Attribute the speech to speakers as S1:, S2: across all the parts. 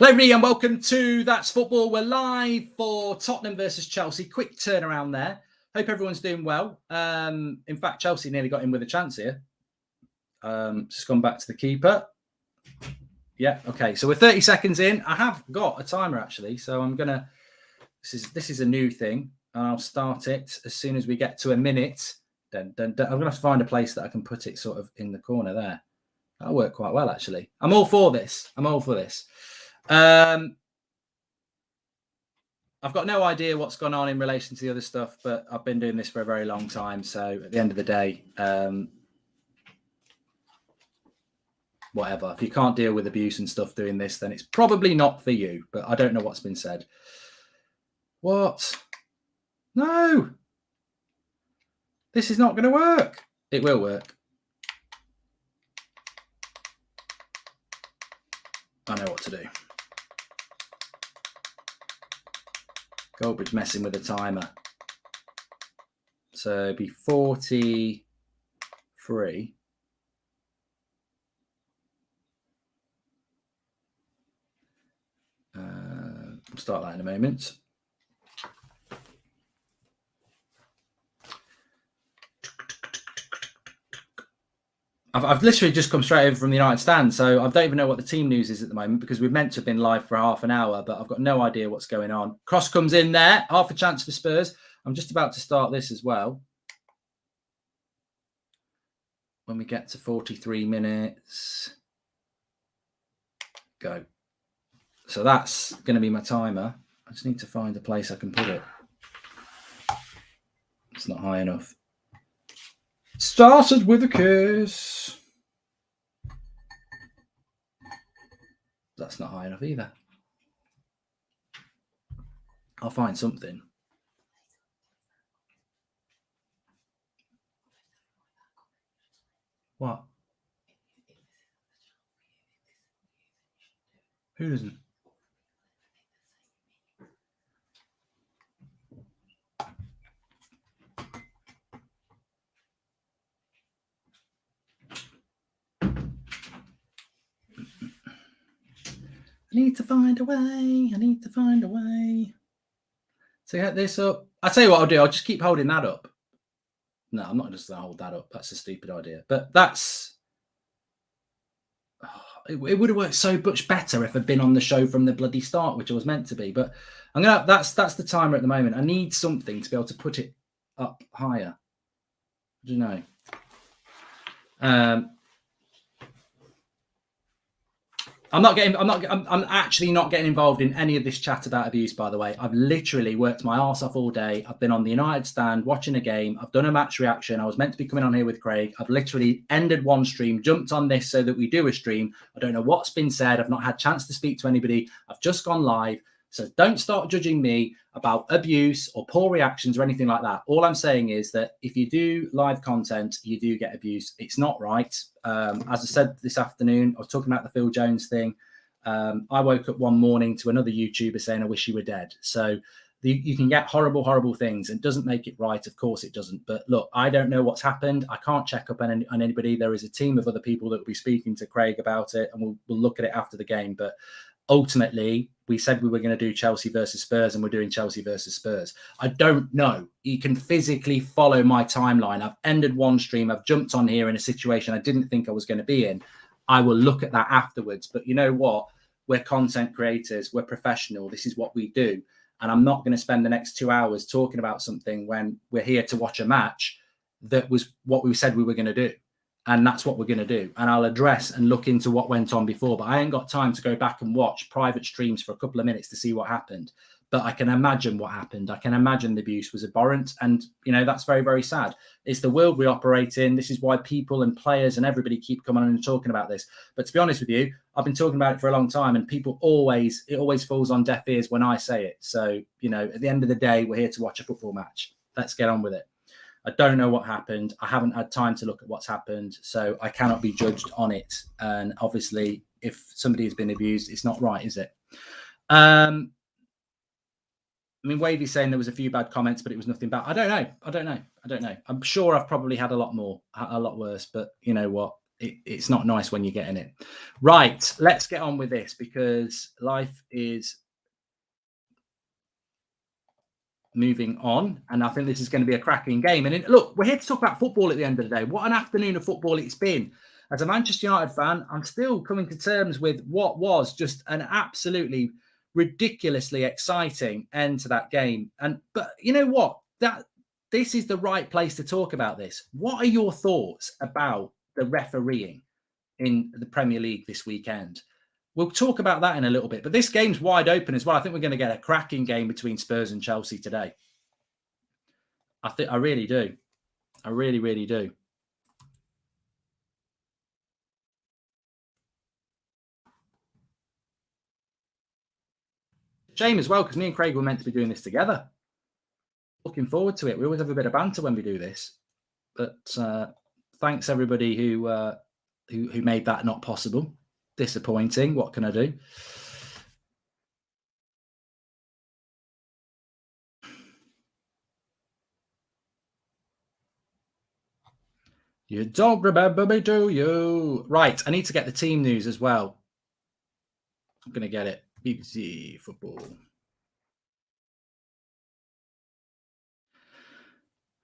S1: Hello everybody and welcome to That's Football. We're live for Tottenham versus Chelsea. Quick turnaround there. Hope everyone's doing well. In fact, Chelsea nearly got in with a chance here. Just gone back to the keeper. Yeah, okay. So we're 30 seconds in. I have got a timer actually. So I'm going to, this is a new thing. And I'll start it as soon as we get to a minute. I'm going to have to find a place that I can put it sort of in the corner there. That'll work quite well actually. I'm all for this. I've got no idea what's gone on in relation to the other stuff, but I've been doing this for a very long time. So at the end of the day, whatever. If you can't deal with abuse and stuff doing this, then it's probably not for you. But I don't know what's been said. What? No. This is not going to work. It will work. I know what to do. Goldbridge messing with the timer. So it'd be 43. We'll start that in a moment. I've literally just come straight over from the United Stand, so I don't even know what the team news is at the moment because we're meant to have been live for half an hour, but I've got no idea what's going on. Cross comes in there, half a chance for Spurs. I'm just about to start this as well. When we get to 43 minutes, go. So that's going to be my timer. I just need to find a place I can put it. It's not high enough. Started with a kiss. That's not high enough either. I'll find something. What? Who doesn't? I need to find a way. So get this up. I'll tell you what I'll do. I'll just keep holding that up. No, I'm not just going to hold that up. That's a stupid idea. But that's... it would have worked so much better if I'd been on the show from the bloody start, which I was meant to be. But I'm gonna. That's the timer at the moment. I need something to be able to put it up higher. I don't know. I'm actually not getting involved in any of this chat about abuse, by the way. I've literally worked my arse off all day. I've been on the United Stand watching a game. I've done a match reaction. I was meant to be coming on here with Craig. I've literally ended one stream, jumped on this so that we do a stream. I don't know what's been said. I've not had a chance to speak to anybody. I've just gone live. So don't start judging me about abuse or poor reactions or anything like that. All I'm saying is that if you do live content, you do get abuse. It's not right. As I said this afternoon, I was talking about the Phil Jones thing. I woke up one morning to another YouTuber saying, I wish you were dead. So you can get horrible, horrible things. It doesn't make it right. Of course it doesn't. But look, I don't know what's happened. I can't check up on anybody. There is a team of other people that will be speaking to Craig about it, and we'll look at it after the game. But ultimately, we said we were going to do Chelsea versus Spurs, and we're doing Chelsea versus Spurs. I don't know. You can physically follow my timeline. I've ended one stream. I've jumped on here in a situation I didn't think I was going to be in. I will look at that afterwards. But you know what? We're content creators. We're professional. This is what we do. And I'm not going to spend the next 2 hours talking about something when we're here to watch a match that was what we said we were going to do. And that's what we're going to do. And I'll address and look into what went on before. But I ain't got time to go back and watch private streams for a couple of minutes to see what happened. But I can imagine what happened. I can imagine the abuse was abhorrent. And, you know, that's very, very sad. It's the world we operate in. This is why people and players and everybody keep coming on and talking about this. But to be honest with you, I've been talking about it for a long time. And people it always falls on deaf ears when I say it. So, you know, at the end of the day, we're here to watch a football match. Let's get on with it. I don't know what happened. I haven't had time to look at what's happened. So I cannot be judged on it. And obviously, if somebody has been abused, it's not right, is it? I mean, Wavy's saying there was a few bad comments, but it was nothing bad. I don't know. I'm sure I've probably had a lot worse, but you know what? it's not nice when you're getting it. Right, let's get on with this because life is moving on, and I think this is going to be a cracking game. And look, we're here to talk about football at the end of the day. What an afternoon of football it's been. As a Manchester United fan, I'm still coming to terms with what was just an absolutely ridiculously exciting end to that game. But you know what? This is the right place to talk about this. What are your thoughts about the refereeing in the Premier League this weekend? We'll talk about that in a little bit, but this game's wide open as well. I think we're going to get a cracking game between Spurs and Chelsea today. I really do. I really, really do. Shame as well, because me and Craig were meant to be doing this together. Looking forward to it. We always have a bit of banter when we do this, but thanks everybody who made that not possible. Disappointing. What can I do? You don't remember me, do you? Right. I need to get the team news as well. I'm going to get it. BBC Football.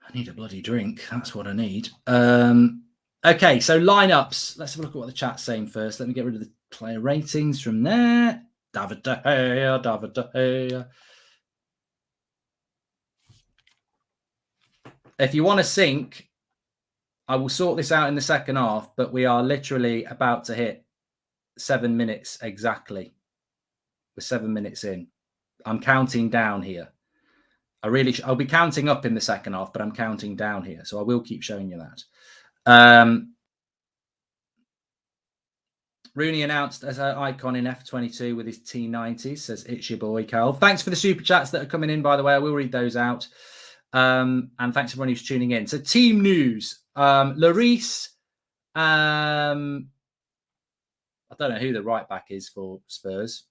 S1: I need a bloody drink. That's what I need. Okay, so lineups. Let's have a look at what the chat's saying first. Let me get rid of the player ratings from there. David De Gea. If you want to sync, I will sort this out in the second half, but we are literally about to hit 7 minutes exactly. We're 7 minutes in. I'm counting down here. I'll be counting up in the second half, but I'm counting down here. So I will keep showing you that. Rooney announced as an icon in F22 with his T90s, says it's your boy, Cal. Thanks for the super chats that are coming in, by the way. I will read those out. And thanks everyone who's tuning in. So team news. Lloris. I don't know who the right back is for Spurs.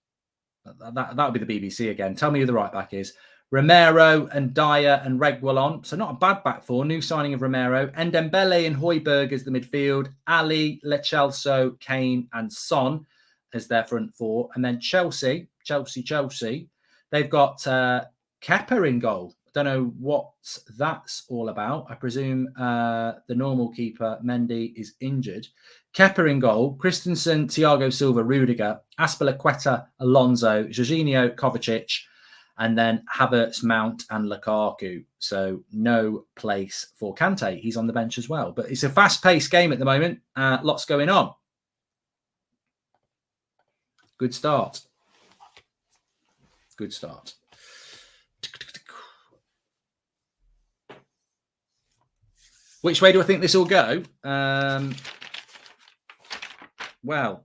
S1: That would be the BBC again. Tell me who the right back is. Romero and Dyer and Reguilon. So not a bad back four. New signing of Romero. Ndembele and Højbjerg as the midfield. Ali, Lo Celso, Kane and Son as their front four. And then Chelsea. They've got Kepa in goal. Don't know what that's all about. I presume the normal keeper, Mendy, is injured. Kepa in goal. Christensen, Thiago Silva, Rudiger, Azpilicueta, Alonso, Jorginho, Kovacic, and then Havertz, Mount, and Lukaku. So no place for Kante. He's on the bench as well. But it's a fast-paced game at the moment. Lots going on. Good start. Good start. Which way do I think this will go? Well,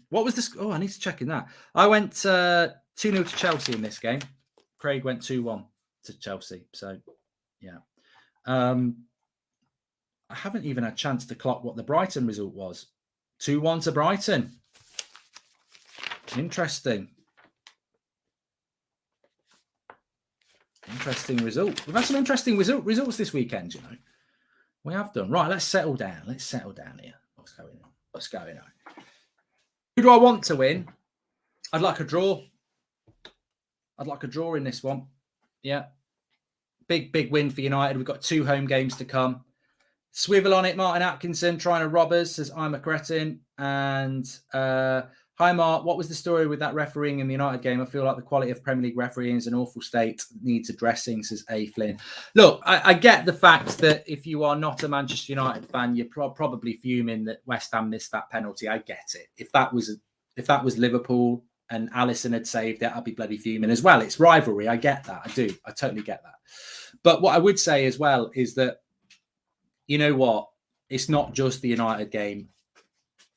S1: what was this? Oh, I need to check in that. I went 2-0 to Chelsea in this game. Craig went 2-1 to Chelsea. So, yeah. I haven't even had a chance to clock what the Brighton result was. 2-1 to Brighton. Interesting. Interesting result. We've had some interesting results this weekend, you know. We have done. Right, let's settle down. Let's settle down here. What's going on? Who do I want to win? I'd like a draw. I'd like a draw in this one. Yeah. Big win for United. We've got 2 home games to come. Swivel on it, Martin Atkinson, trying to rob us, says I'm a cretin. And hi, Mark. What was the story with that refereeing in the United game? I feel like the quality of Premier League refereeing is an awful state. Needs addressing, says A. Flynn. Look, I get the fact that if you are not a Manchester United fan, you're probably fuming that West Ham missed that penalty. I get it. If that was Liverpool and Alisson had saved it, I'd be bloody fuming as well. It's rivalry. I get that. I do. I totally get that. But what I would say as well is that, you know what? It's not just the United game.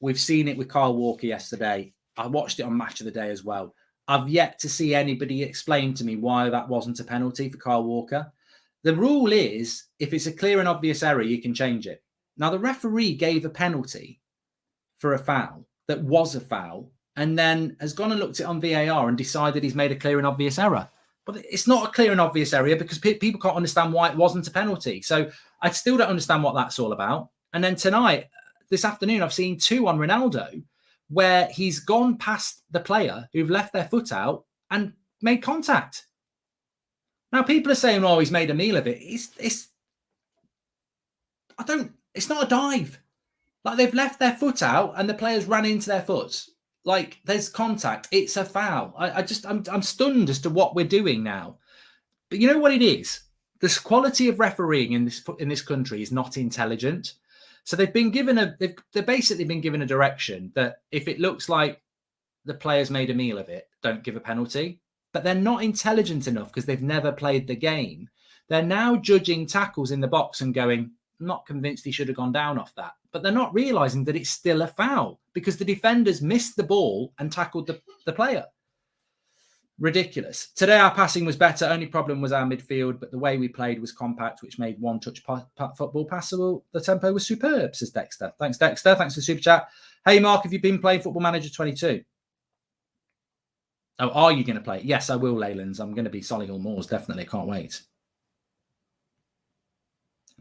S1: We've seen it with Kyle Walker yesterday. I watched it on Match of the Day as well. I've yet to see anybody explain to me why that wasn't a penalty for Kyle Walker. The rule is, if it's a clear and obvious error, you can change it. Now, the referee gave a penalty for a foul that was a foul and then has gone and looked at it on VAR and decided he's made a clear and obvious error. But it's not a clear and obvious area because people can't understand why it wasn't a penalty. So I still don't understand what that's all about. And then tonight, this afternoon, I've seen 2 on Ronaldo where he's gone past the player who've left their foot out and made contact. Now, people are saying, oh, he's made a meal of it. It's not a dive. Like, they've left their foot out and the players ran into their foot. Like, there's contact. It's a foul. I'm stunned as to what we're doing now. But you know what it is? This quality of refereeing in this country is not intelligent. So they've basically been given a direction that if it looks like the players made a meal of it, don't give a penalty. But they're not intelligent enough because they've never played the game. They're now judging tackles in the box and going, I'm not convinced he should have gone down off that. But they're not realizing that it's still a foul because the defenders missed the ball and tackled the player. Ridiculous. Today, our passing was better. Only problem was our midfield, but the way we played was compact, which made one-touch football passable. The tempo was superb, says Dexter. Thanks, Dexter. Thanks for the super chat. Hey, Mark, have you been playing Football Manager 22? Oh, are you going to play? Yes, I will, Leylands. I'm going to be Solihull Moors, definitely. Can't wait.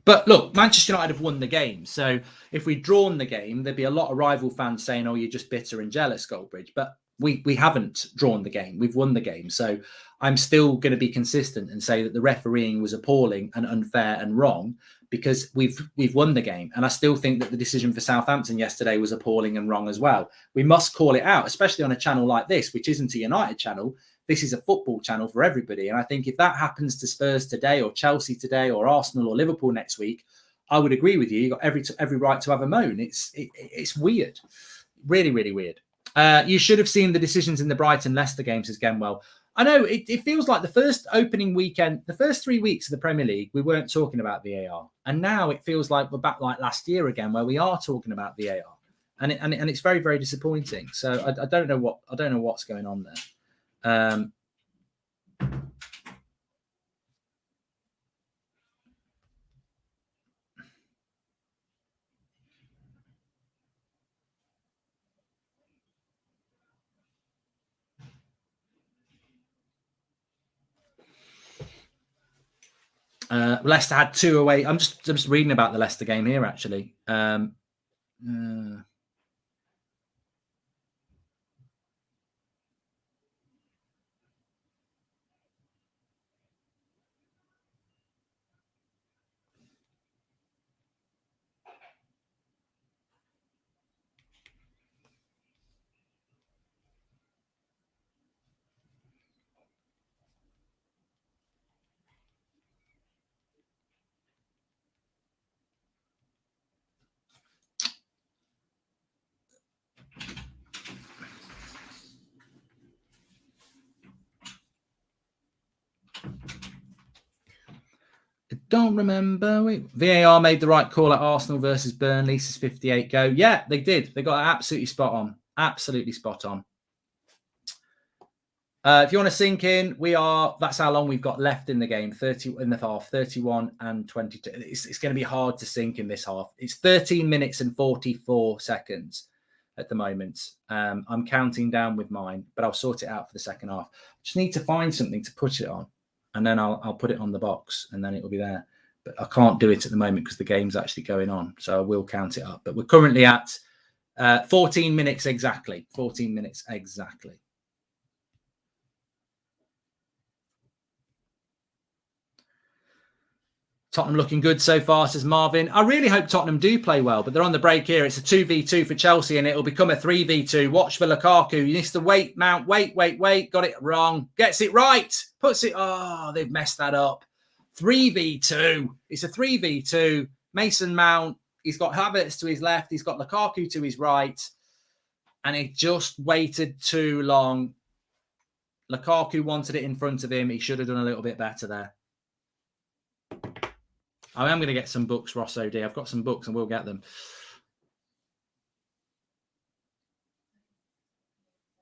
S1: But look, Manchester United have won the game. So if we'd drawn the game, there'd be a lot of rival fans saying, oh, you're just bitter and jealous, Goldbridge. But we haven't drawn the game. We've won the game. So I'm still going to be consistent and say that the refereeing was appalling and unfair and wrong because we've won the game. And I still think that the decision for Southampton yesterday was appalling and wrong as well. We must call it out, especially on a channel like this, which isn't a United channel. This is a football channel for everybody. And I think if that happens to Spurs today or Chelsea today or Arsenal or Liverpool next week, I would agree with you. You've got every right to have a moan. It's weird. Really, really weird. You should have seen the decisions in the Brighton-Leicester games, says Genwell. I know, it feels like the first opening weekend, the first 3 weeks of the Premier League, we weren't talking about VAR. And now it feels like we're back like last year again, where we are talking about VAR. And it's very, very disappointing. So I don't know what's going on there. Leicester had 2 away. I'm just reading about the Leicester game here, actually. I don't remember. VAR made the right call at Arsenal versus Burnley. Says 58 go. Yeah, they did. They got it absolutely spot on. Absolutely spot on. If you want to sink in, that's how long we've got left in the game. 30 in the half, 31 and 22. It's going to be hard to sink in this half. It's 13 minutes and 44 seconds at the moment. I'm counting down with mine, but I'll sort it out for the second half. Just need to find something to put it on, and then I'll put it on the box, and then it will be there. But I can't do it at the moment because the game's actually going on. So I will count it up. But we're currently at 14 minutes exactly. 14 minutes exactly. Tottenham looking good so far, says Marvin. I really hope Tottenham do play well, but they're on the break here. It's a 2v2 for Chelsea, and it'll become a 3v2. Watch for Lukaku. He needs to wait, Mount. Wait. Got it wrong. Gets it right. Puts it. Oh, they've messed that up. 3v2. It's a 3v2. Mason Mount. He's got Havertz to his left. He's got Lukaku to his right. And he just waited too long. Lukaku wanted it in front of him. He should have done a little bit better there. I am going to get some books, Ross OD. I've got some books and we'll get them.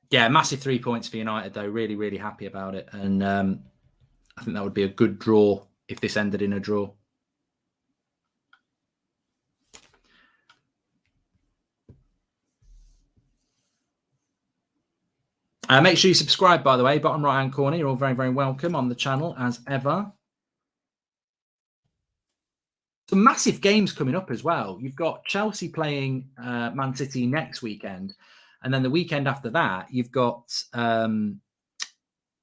S1: Yeah, massive 3 points for United, though. Really, really happy about it. And I think that would be a good draw if this ended in a draw. Make sure you subscribe, by the way, bottom right-hand corner. You're all very, very welcome on the channel, as ever. Some massive games coming up as well. You've got Chelsea playing Man City next weekend. And then the weekend after that, you've got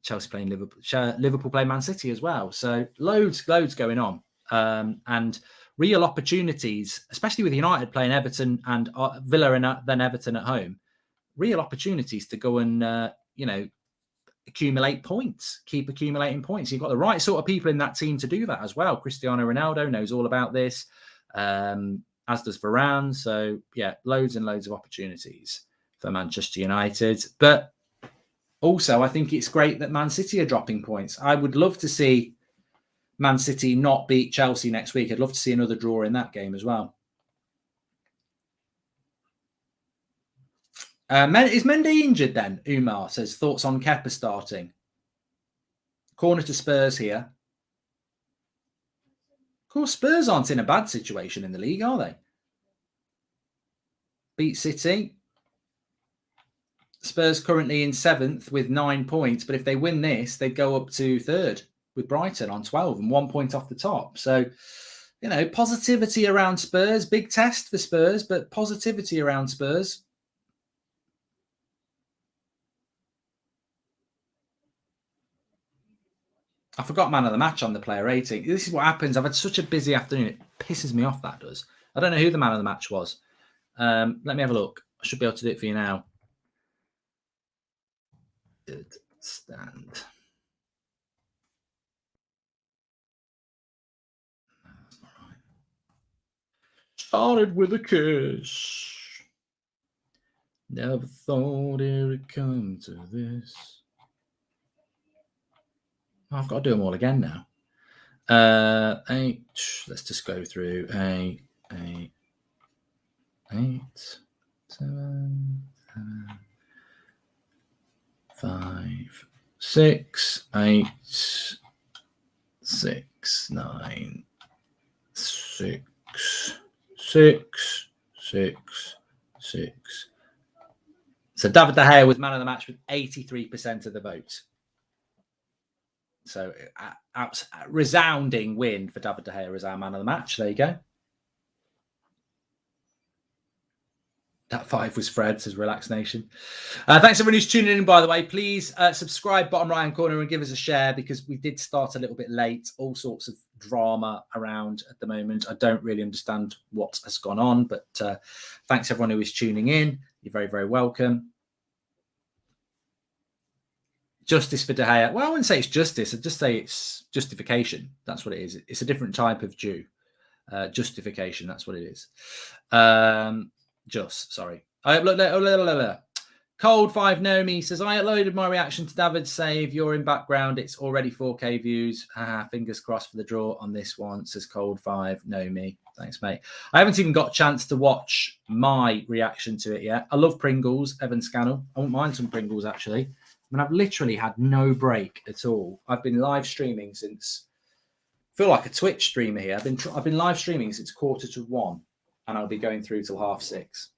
S1: Chelsea playing Liverpool. Liverpool playing Man City as well. So loads going on. And real opportunities, especially with United playing Everton and Villa and then Everton at home. Real opportunities to go and, accumulate points, keep accumulating points. You've got the right sort of people in that team to do that as well. Cristiano Ronaldo knows all about this, as does Varane. So, yeah, loads and loads of opportunities for Manchester United. But also, I think it's great that Man City are dropping points. I would love to see Man City not beat Chelsea next week. I'd love to see another draw in that game as well. Is Mendy injured then? Umar says, thoughts on Kepa starting? Corner to Spurs here. Of course, Spurs aren't in a bad situation in the league, are they? Beat City. Spurs currently in 7th with 9 points, but if they win this, they'd go up to 3rd with Brighton on 12 and 1 point off the top. So, positivity around Spurs. Big test for Spurs, but positivity around Spurs. I forgot man of the match on the player rating. This is what happens. I've had such a busy afternoon. It pisses me off, that does. I don't know who the man of the match was. Let me have a look. I should be able to do it for you now. Good stand. That's all right. Started with a kiss. Never thought it would come to this. I've got to do them all again now. 8. Let's just go through 8, 7, 5, 6, 8, 6, 9, 6, 6, 6, 6. So David De Gea was man of the match with 83% of the vote. So a resounding win for David De Gea as our man of the match. There you go. That 5 was Fred, says Relax Nation. Thanks everyone who's tuning in, by the way. Please subscribe, bottom right-hand corner, and give us a share, because we did start a little bit late. All sorts of drama around at the moment. I don't really understand what has gone on, but thanks everyone who is tuning in. You're very, very welcome. Justice for De Gea. Well, I wouldn't say it's justice. I'd just say it's justification. That's what it is. It's a different type of Jew. Justification. That's what it is. Sorry. Cold 5 Nomi says, I uploaded my reaction to David's save. You're in background. It's already 4K views. Fingers crossed for the draw on this one, says Cold 5 Nomi. Thanks, mate. I haven't even got a chance to watch my reaction to it yet. I love Pringles, Evan Scannell. I wouldn't mind some Pringles, actually. I mean, I've literally had no break at all. I've been live streaming since, I feel like a Twitch streamer here. I've been live streaming since 1:45, and I'll be going through till 6:30.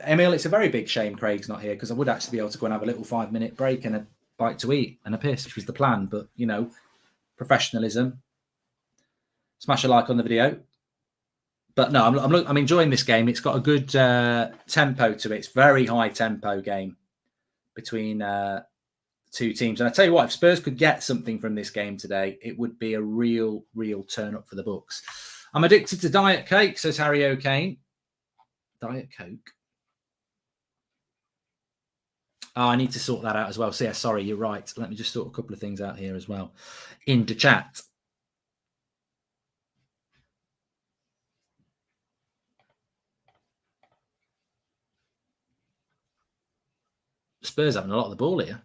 S1: Emil, it's a very big shame Craig's not here, because I would actually be able to go and have a little 5-minute break and a bite to eat and a piss, which was the plan. But, professionalism. Smash a like on the video. But no, I'm enjoying this game. It's got a good tempo to it. It's very high tempo game between two teams. And I tell you what, if Spurs could get something from this game today, it would be a real turn up for the books. I'm addicted to Diet Coke, says Harry O'Kane. Diet Coke. Oh, I need to sort that out as well. So yeah, sorry, you're right. Let me just sort a couple of things out here as well in the chat. Spurs having a lot of the ball here.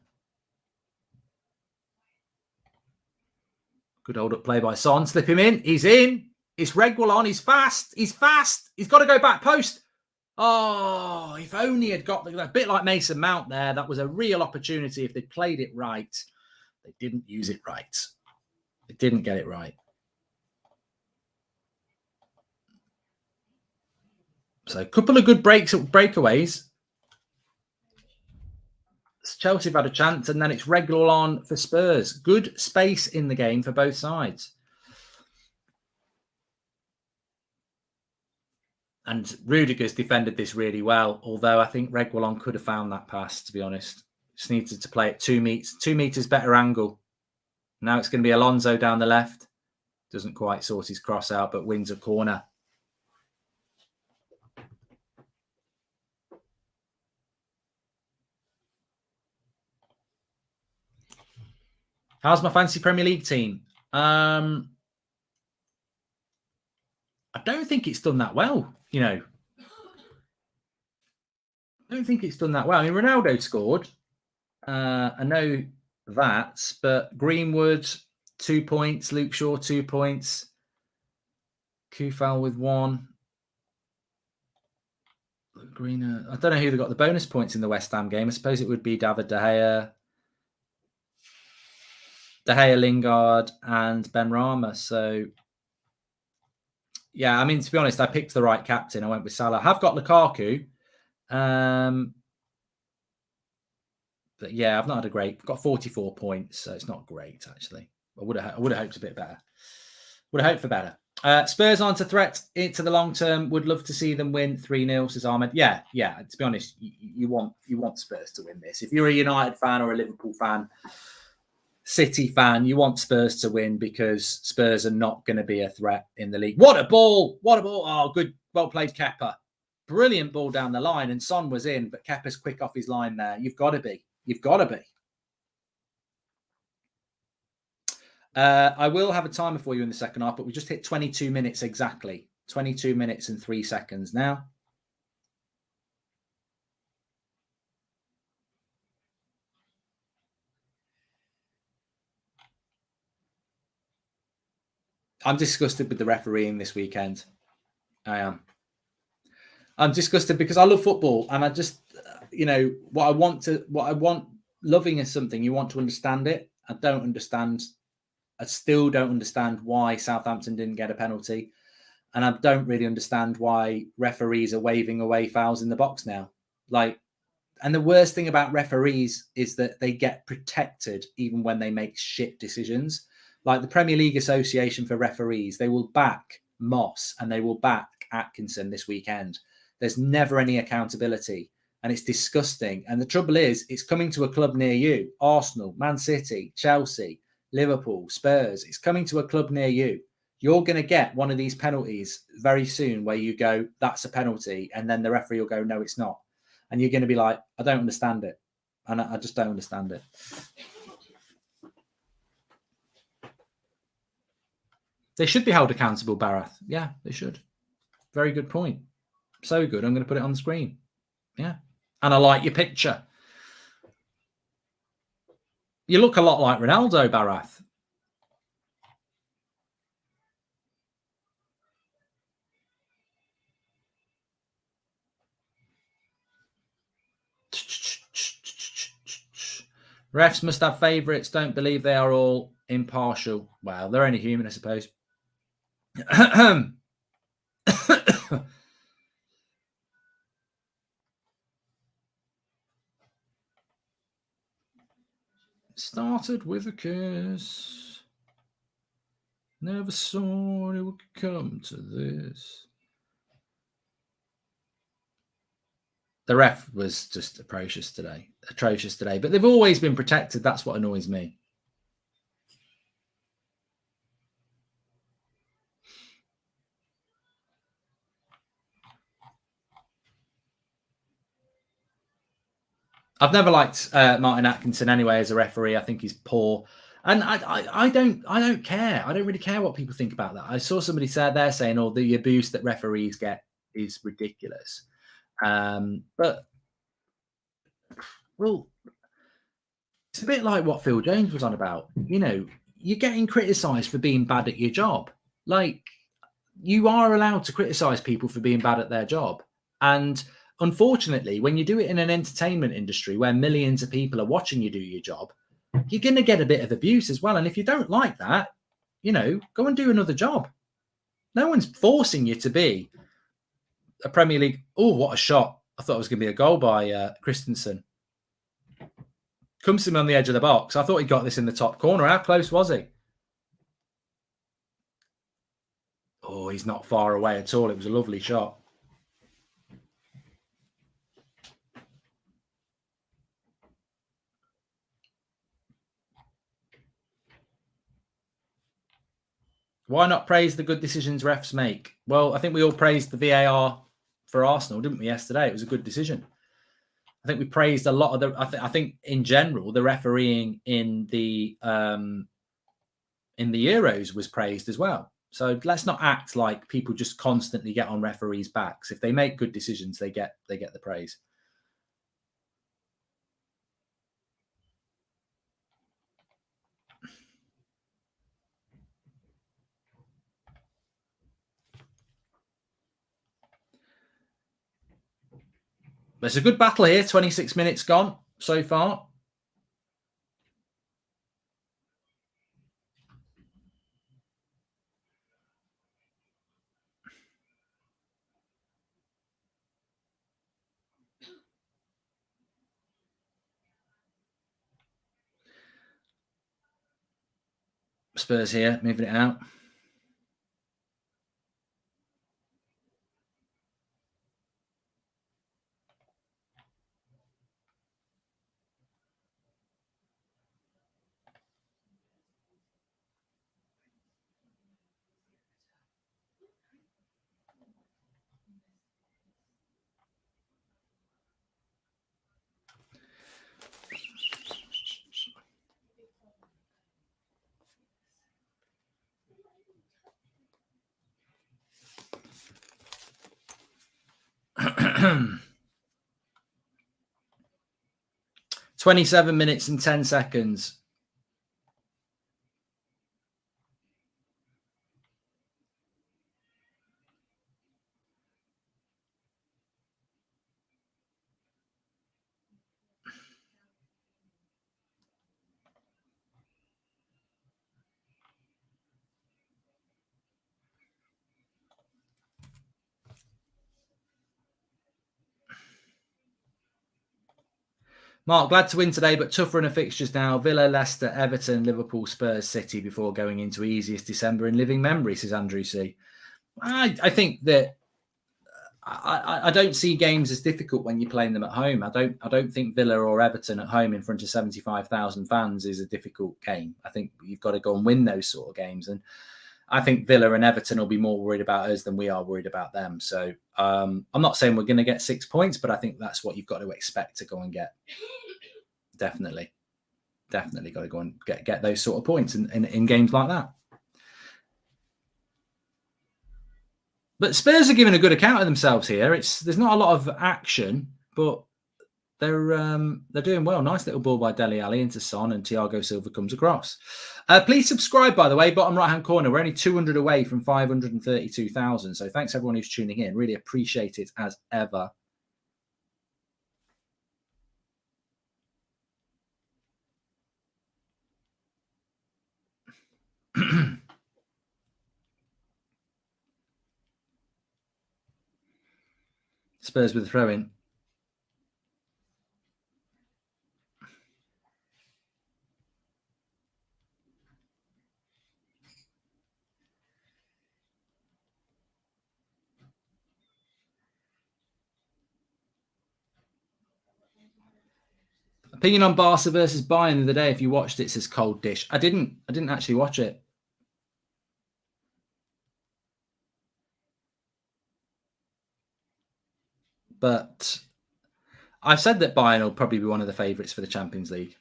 S1: Good hold up play by Son. Slip him in. He's in. It's Reguilon. He's fast. He's got to go back post. Oh, if only had got a bit like Mason Mount there. That was a real opportunity if they played it right. They didn't use it right. They didn't get it right. So a couple of good breakaways. Chelsea have had a chance, and then it's Reguilón for Spurs. Good space in the game for both sides. And Rudiger's defended this really well, although I think Reguilón could have found that pass, to be honest. Just needed to play it 2 meters better angle. Now it's going to be Alonso down the left. Doesn't quite sort his cross out, but wins a corner. How's my fantasy Premier League team? I don't think it's done that well, I don't think it's done that well. I mean, Ronaldo scored. I know that, but Greenwood, 2 points. Luke Shaw, 2 points. Kufal with 1. Greener. I don't know who they got the bonus points in the West Ham game. I suppose it would be David De Gea, Lingard, and Benrahma. So, yeah, I mean, to be honest, I picked the right captain. I went with Salah. I've got Lukaku. But yeah, I've not had a great. I've got 44 points, so it's not great actually. I would have hoped a bit better. Would have hoped for better. Spurs aren't a threat into the long term. Would love to see them win 3-0, says Ahmed. Yeah. To be honest, you want Spurs to win this. If you're a United fan or a Liverpool fan, City fan, you want Spurs to win because Spurs are not going to be a threat in the league. What a ball! Oh, good, well played, Kepa. Brilliant ball down the line, and Son was in, but Kepa's quick off his line there. You've got to be. I will have a timer for you in the second half, but we just hit 22 minutes exactly. 22 minutes and 3 seconds now. I'm disgusted with the refereeing this weekend. I am. I'm disgusted because I love football, and I just, what I want, loving is something, you want to understand it. I still don't understand why Southampton didn't get a penalty. And I don't really understand why referees are waving away fouls in the box now. And the worst thing about referees is that they get protected even when they make shit decisions. Like the Premier League Association for Referees, they will back Moss and they will back Atkinson this weekend. There's never any accountability, and it's disgusting. And the trouble is, it's coming to a club near you. Arsenal, Man City, Chelsea, Liverpool, Spurs. It's coming to a club near you. You're going to get one of these penalties very soon where you go, that's a penalty. And then the referee will go, no, it's not. And you're going to be like, I don't understand it. And I just don't understand it. They should be held accountable, Barath. Yeah, they should. Very good point. So good. I'm going to put it on the screen. Yeah. And I like your picture. You look a lot like Ronaldo, Barath. Refs must have favourites. Don't believe they are all impartial. Well, they're only human, I suppose. Started with a kiss. Never saw it would come to this. The ref was just atrocious today. But they've always been protected. That's what annoys me. I've never liked Martin Atkinson anyway as a referee. I think he's poor, and I don't care. I don't really care what people think about that. I saw somebody said there saying, "Oh, the abuse that referees get is ridiculous." But well, it's a bit like what Phil Jones was on about. You're getting criticised for being bad at your job. Like, you are allowed to criticise people for being bad at their job, and unfortunately, when you do it in an entertainment industry where millions of people are watching you do your job, you're going to get a bit of abuse as well. And if you don't like that, go and do another job. No one's forcing you to be a Premier League. Oh, what a shot! I thought it was going to be a goal by Christensen. Comes to him on the edge of the box. I thought he got this in the top corner. How close was he? Oh, he's not far away at all. It was a lovely shot. Why not praise the good decisions refs make? Well, I think we all praised the VAR for Arsenal, didn't we, yesterday? It was a good decision. I think we praised a lot of the. I think in general the refereeing in the Euros was praised as well. So let's not act like people just constantly get on referees' backs. If they make good decisions, they get the praise. There's a good battle here. 26 minutes gone so far. Spurs here, moving it out. "27 minutes and 10 seconds. Mark, glad to win today, but tougher in the fixtures now. Villa, Leicester, Everton, Liverpool, Spurs, City before going into easiest December in living memory," says Andrew C. I think that I don't see games as difficult when you're playing them at home. I don't think Villa or Everton at home in front of 75,000 fans is a difficult game. I think you've got to go and win those sort of games. And I think Villa and Everton will be more worried about us than we are worried about them. So I'm not saying we're going to get 6 points, but I think that's what you've got to expect to go and get. Definitely got to go and get those sort of points in games like that. But Spurs are giving a good account of themselves here. There's not a lot of action, but they're doing well. Nice little ball by Dele Alli into Son, and Thiago Silva comes across. Please subscribe, by the way, bottom right-hand corner. We're only 200 away from 532,000. So thanks everyone who's tuning in. Really appreciate it as ever. Spurs with a throw-in. Opinion on Barca versus Bayern the other day. If you watched it, says Cold Dish. I didn't actually watch it. But I've said that Bayern will probably be one of the favourites for the Champions League.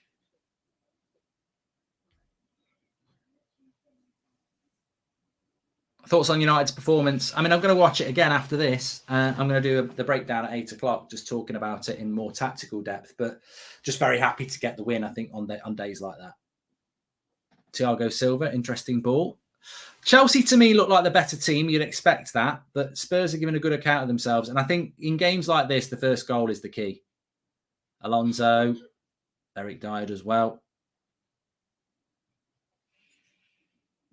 S1: Thoughts on United's performance? I mean, I'm going to watch it again after this. I'm going to do the breakdown at 8 o'clock, just talking about it in more tactical depth. But just very happy to get the win, I think, on days like that. Thiago Silva, interesting ball. Chelsea, to me, look like the better team. You'd expect that. But Spurs are giving a good account of themselves. And I think in games like this, the first goal is the key. Alonso, Eric Dyer as well.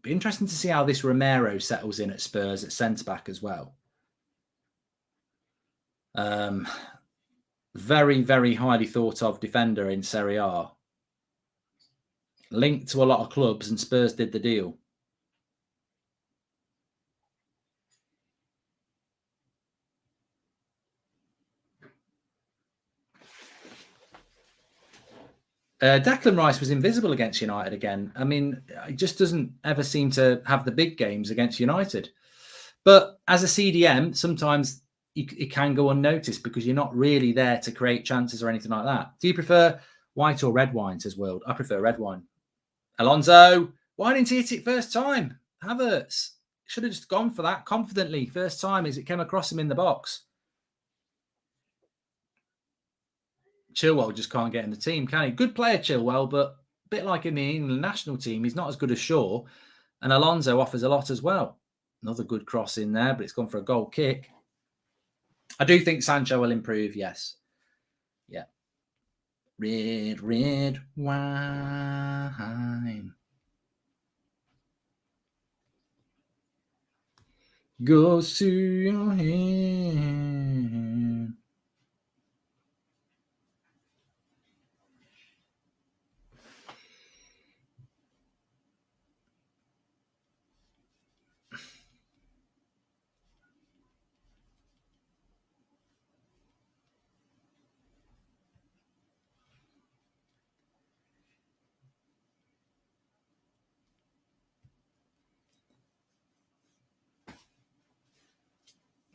S1: Be interesting to see how this Romero settles in at Spurs at centre-back as well. Very, very highly thought of defender in Serie A. Linked to a lot of clubs, and Spurs did the deal. Declan Rice was invisible against United again. I mean, he just doesn't ever seem to have the big games against United. But as a CDM, sometimes it can go unnoticed because you're not really there to create chances or anything like that. Do you prefer white or red wine, says World? I prefer red wine. Alonso, why didn't he hit it first time? Havertz should have just gone for that confidently first time as it came across him in the box. Chilwell just can't get in the team, can he? Good player, Chilwell, but a bit like in the England national team, he's not as good as Shaw. And Alonso offers a lot as well. Another good cross in there, but it's gone for a goal kick. I do think Sancho will improve, yes. Yeah. Red wine goes to your head.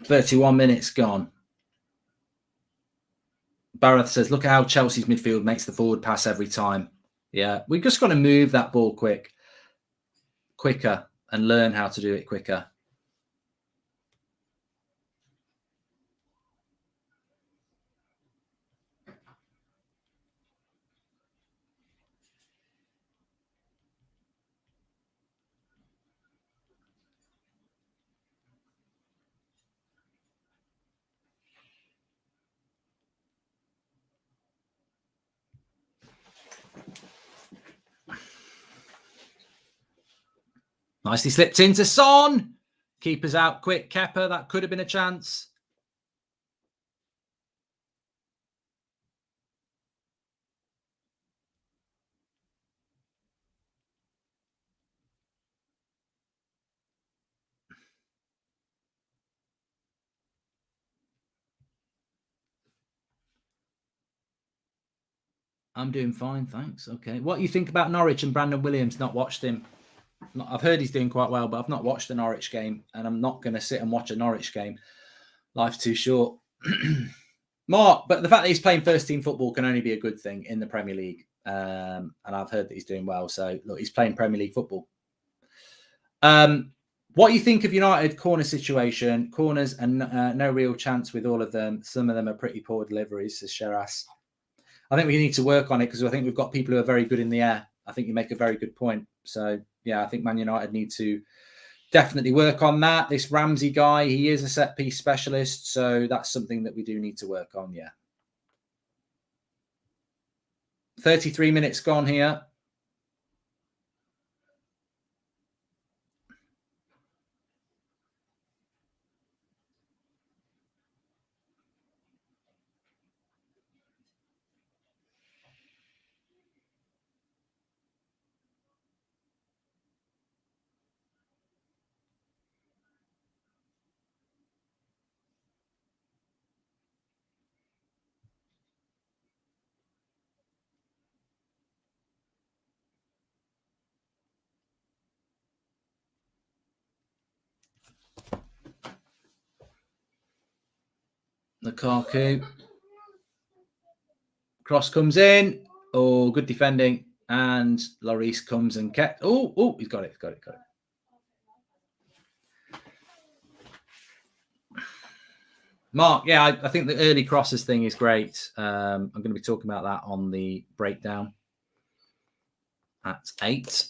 S1: "31 minutes gone." Bareth says, look at how Chelsea's midfield makes the forward pass every time. Yeah, we've just got to move that ball quicker and learn how to do it quicker. Nicely slipped into Son. Keeper's out quick. Kepa, that could have been a chance. I'm doing fine, thanks. Okay. What do you think about Norwich and Brandon Williams? Not watched him. I've heard he's doing quite well, but I've not watched the Norwich game, and I'm not going to sit and watch a Norwich game. Life's too short. Mark, but the fact that he's playing first team football can only be a good thing in the Premier League. And I've heard that he's doing well. So, look, he's playing Premier League football. What do you think of United corner situation? Corners and no real chance with all of them. Some of them are pretty poor deliveries, says Sheras. I think we need to work on it because I think we've got people who are very good in the air. I think you make a very good point. So, yeah, I think Man United need to definitely work on that. This Ramsey guy, he is a set-piece specialist. So that's something that we do need to work on, yeah. 33 minutes gone here. Lukaku. Cross comes in. Oh, good defending. And Lloris comes and kept. Oh, he's got it. Mark, yeah, I think the early crosses thing is great. I'm going to be talking about that on the breakdown at 8.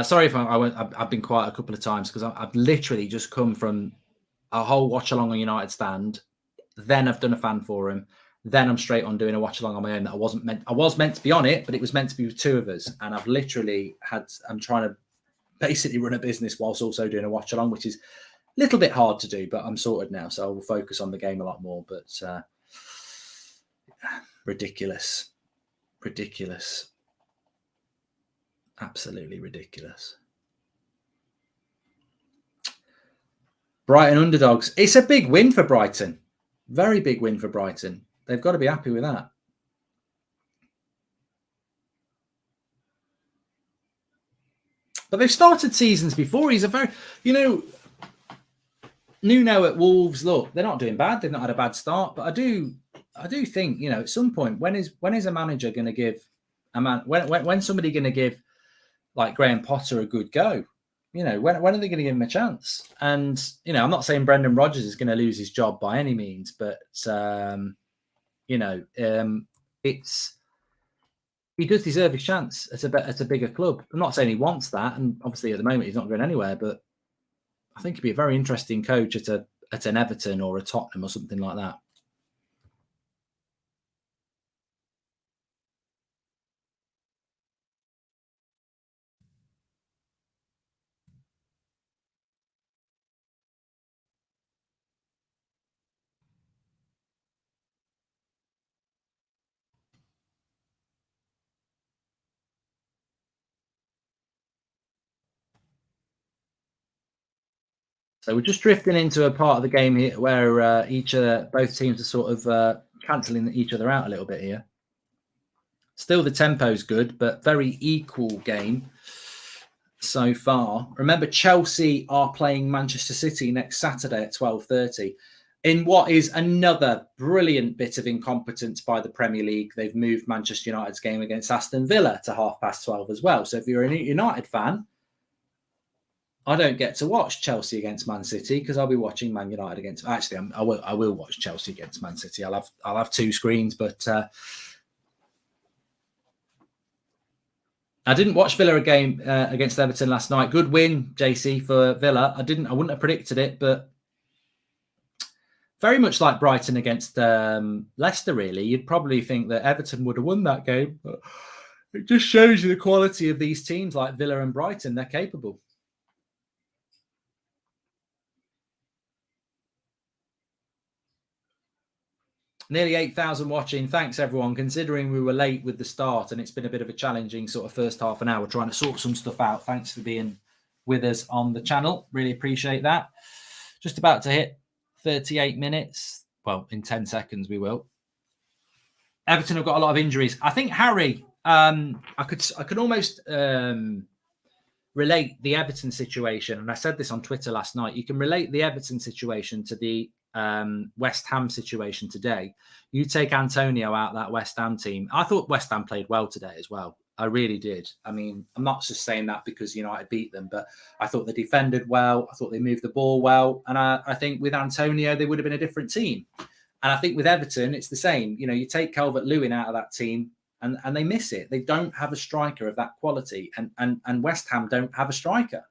S1: Sorry if I've been quiet a couple of times because I've literally just come from a whole watch-along on United stand. Then I've done a fan forum. Then I'm straight on doing a watch-along on my own that I was meant to be on it, but it was meant to be with 2 of us. And I've literally I'm trying to basically run a business whilst also doing a watch-along, which is Little bit hard to do, but I'm sorted now, so I will focus on the game a lot more. But ridiculous, absolutely ridiculous. Brighton underdogs. It's a big win for Brighton. Very big win for Brighton. They've got to be happy with that. But they've started seasons before. He's a very, Nuno at Wolves. Look, they're not doing bad. They've not had a bad start. But I do think, at some point, when is a manager going to give when somebody going to give like Graham Potter a good go? When are they going to give him a chance? And I'm not saying Brendan Rodgers is going to lose his job by any means, but he does deserve his chance at a bigger club. I'm not saying he wants that, and obviously at the moment he's not going anywhere. But I think he'd be a very interesting coach at an Everton or a Tottenham or something like that. So we're just drifting into a part of the game here where both teams are sort of cancelling each other out a little bit here. Still, the tempo's good, but very equal game so far. Remember, Chelsea are playing Manchester City next Saturday at 12:30. In what is another brilliant bit of incompetence by the Premier League, they've moved Manchester United's game against Aston Villa to 12:30 as well. So if you're a United fan, I don't get to watch Chelsea against Man City because I'll be watching Man United against. Actually, I will watch Chelsea against Man City. I'll have two screens, but I didn't watch Villa game against Everton last night. Good win, JC, for Villa. I wouldn't have predicted it, but very much like Brighton against Leicester, really. You'd probably think that Everton would have won that game. But it just shows you the quality of these teams like Villa and Brighton. They're capable. Nearly 8,000 watching. Thanks, everyone. Considering we were late with the start and it's been a bit of a challenging sort of first half an hour trying to sort some stuff out. Thanks for being with us on the channel. Really appreciate that. Just about to hit 38 minutes. Well, in 10 seconds we will. Everton have got a lot of injuries. I think Harry, I could almost relate the Everton situation, and I said this on Twitter last night. You can relate the Everton situation to the West Ham situation today. You take Antonio out of that West Ham team. I thought West Ham played well today as well. I really did. I mean, I'm not just saying that because United beat them, but I thought they defended well. I thought they moved the ball well. And I think with Antonio, they would have been a different team. And I think with Everton, it's the same. You take Calvert-Lewin out of that team and they miss it. They don't have a striker of that quality. And West Ham don't have a striker.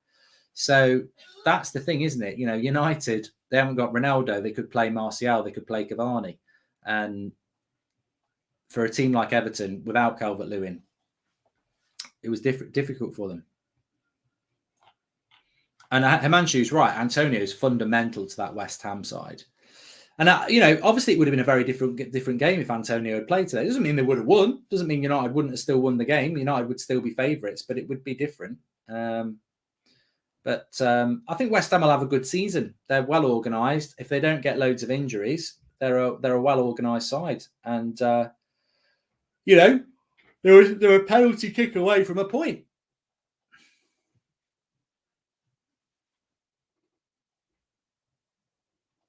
S1: So that's the thing, isn't it? United, they haven't got Ronaldo. They could play Martial. They could play Cavani. And for a team like Everton, without Calvert-Lewin, it was difficult for them. And Himanshu's right. Antonio is fundamental to that West Ham side. And, obviously it would have been a very different game if Antonio had played today. It doesn't mean they would have won. It doesn't mean United wouldn't have still won the game. United would still be favourites, but it would be different. But I think West Ham will have a good season. They're well organised. If they don't get loads of injuries, they're a well organised side. And, they're a penalty kick away from a point.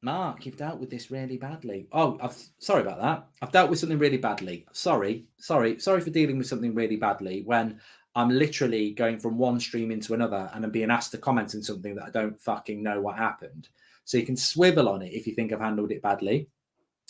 S1: Mark, you've dealt with this really badly. Oh, sorry about that. I've dealt with something really badly. Sorry for dealing with something really badly when I'm literally going from one stream into another and I'm being asked to comment on something that I don't fucking know what happened. So you can swivel on it if you think I've handled it badly,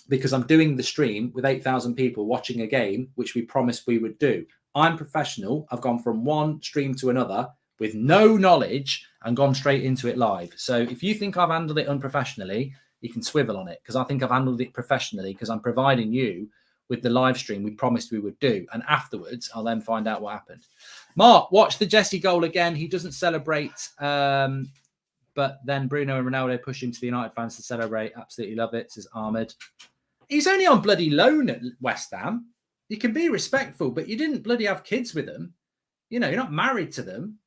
S1: because I'm doing the stream with 8,000 people watching a game, which we promised we would do. I'm professional. I've gone from one stream to another with no knowledge and gone straight into it live. So if you think I've handled it unprofessionally, you can swivel on it, because I think I've handled it professionally, because I'm providing you with the live stream we promised we would do. And afterwards, I'll then find out what happened. Mark, watch the Jesse goal again. He doesn't celebrate but then Bruno and Ronaldo push him to the United fans to celebrate. Absolutely love it, says Ahmed. He's only on bloody loan at West Ham. You can be respectful, but you didn't bloody have kids with them. You know, you're not married to them.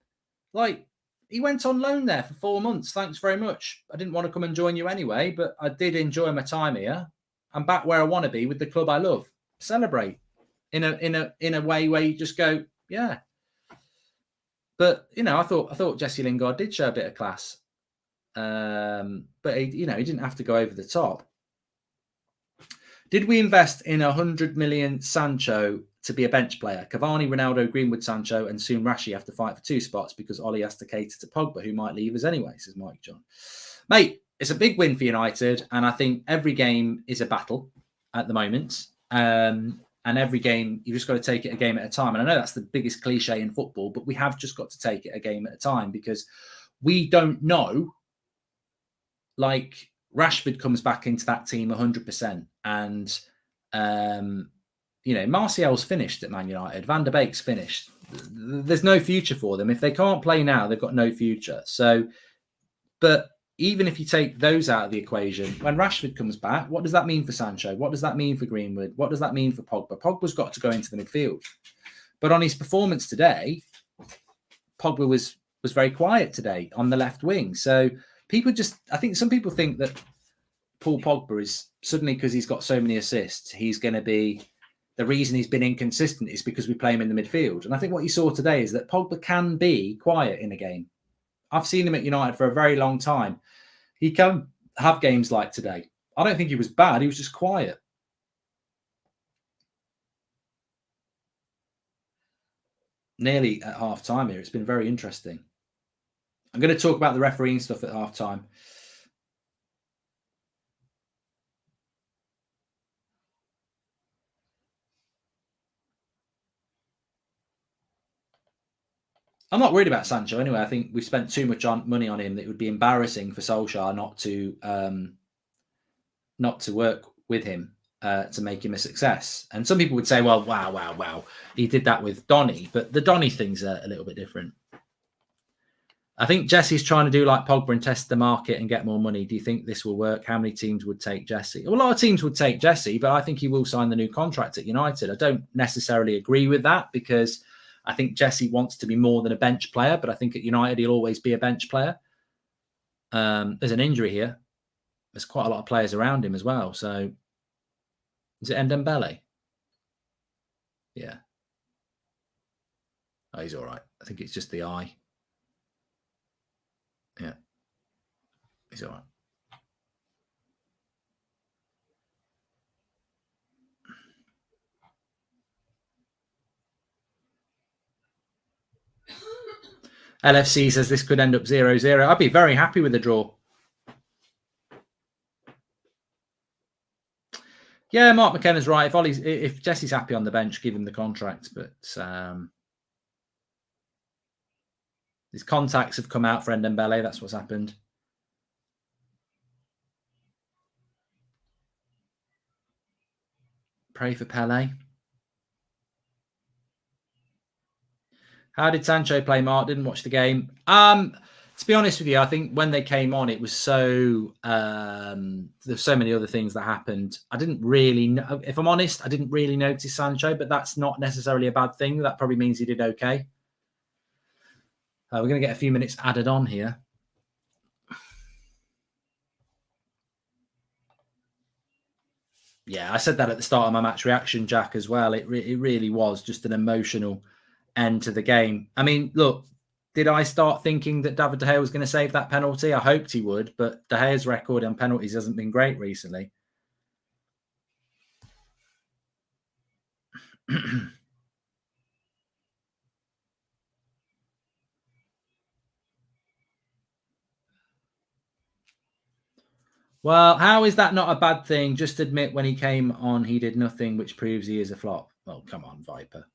S1: Like, he went on loan there for 4 months. Thanks very much. I didn't want to come and join you anyway, but I did enjoy my time here. I'm back where I want to be with the club I love. Celebrate in a way where you just go, yeah. But you know, I thought Jesse Lingard did show a bit of class, but he didn't have to go over the top. Did we invest in 100 million Sancho to be a bench player? Cavani, Ronaldo, Greenwood, Sancho, and soon Rashi have to fight for 2 spots because Ollie has to cater to Pogba, who might leave us anyway, says Mike John. Mate, it's a big win for United, and I think every game is a battle at the moment. And every game, you've just got to take it a game at a time. And I know that's the biggest cliche in football, but we have just got to take it a game at a time because we don't know. Like, Rashford comes back into that team 100%. And, Martial's finished at Man United. Van der Beek's finished. There's no future for them. If they can't play now, they've got no future. So, but even if you take those out of the equation, when Rashford comes back, what does that mean for Sancho? What does that mean for Greenwood? What does that mean for Pogba? Pogba's got to go into the midfield. But on his performance today, Pogba was very quiet today on the left wing. So I think some people think that Paul Pogba is suddenly, because he's got so many assists, he's going to be, the reason he's been inconsistent is because we play him in the midfield. And I think what you saw today is that Pogba can be quiet in a game. I've seen him at United for a very long time. He can have games like today. I don't think he was bad. He was just quiet. Nearly at half time here. It's been very interesting. I'm going to talk about the refereeing stuff at half time. I'm not worried about Sancho anyway. I think we've spent too much money on him that it would be embarrassing for Solskjaer not to work with him to make him a success. And some people would say, well, wow. He did that with Donny, but the Donny thing's a little bit different. I think Jesse's trying to do like Pogba and test the market and get more money. Do you think this will work? How many teams would take Jesse? Well, a lot of teams would take Jesse, but I think he will sign the new contract at United. I don't necessarily agree with that because I think Jesse wants to be more than a bench player, but I think at United he'll always be a bench player. There's an injury here. There's quite a lot of players around him as well. So is it Ndembele? Yeah. Oh, he's all right. I think it's just the eye. Yeah. He's all right. LFC says this could end up 0-0. I'd be very happy with a draw. Yeah, Mark McKenna's right. If Jesse's happy on the bench, give him the contract. But his contacts have come out for Ndembele. That's what's happened. Pray for Pele. How did Sancho play, Mark? Didn't watch the game. To be honest with you, I think when they came on, it was so there's so many other things that happened. I didn't really know, if I'm honest, I didn't really notice Sancho, but that's not necessarily a bad thing. That probably means he did okay. We're going to get a few minutes added on here. Yeah, I said that at the start of my match reaction, Jack, as well. It really was just an emotional end to the game. I mean, look, did I start thinking that David De Gea was going to save that penalty? I hoped he would, but De Gea's record on penalties hasn't been great recently. Well, how is that not a bad thing? Just admit when he came on, he did nothing, which proves he is a flop. Well, come on, Viper.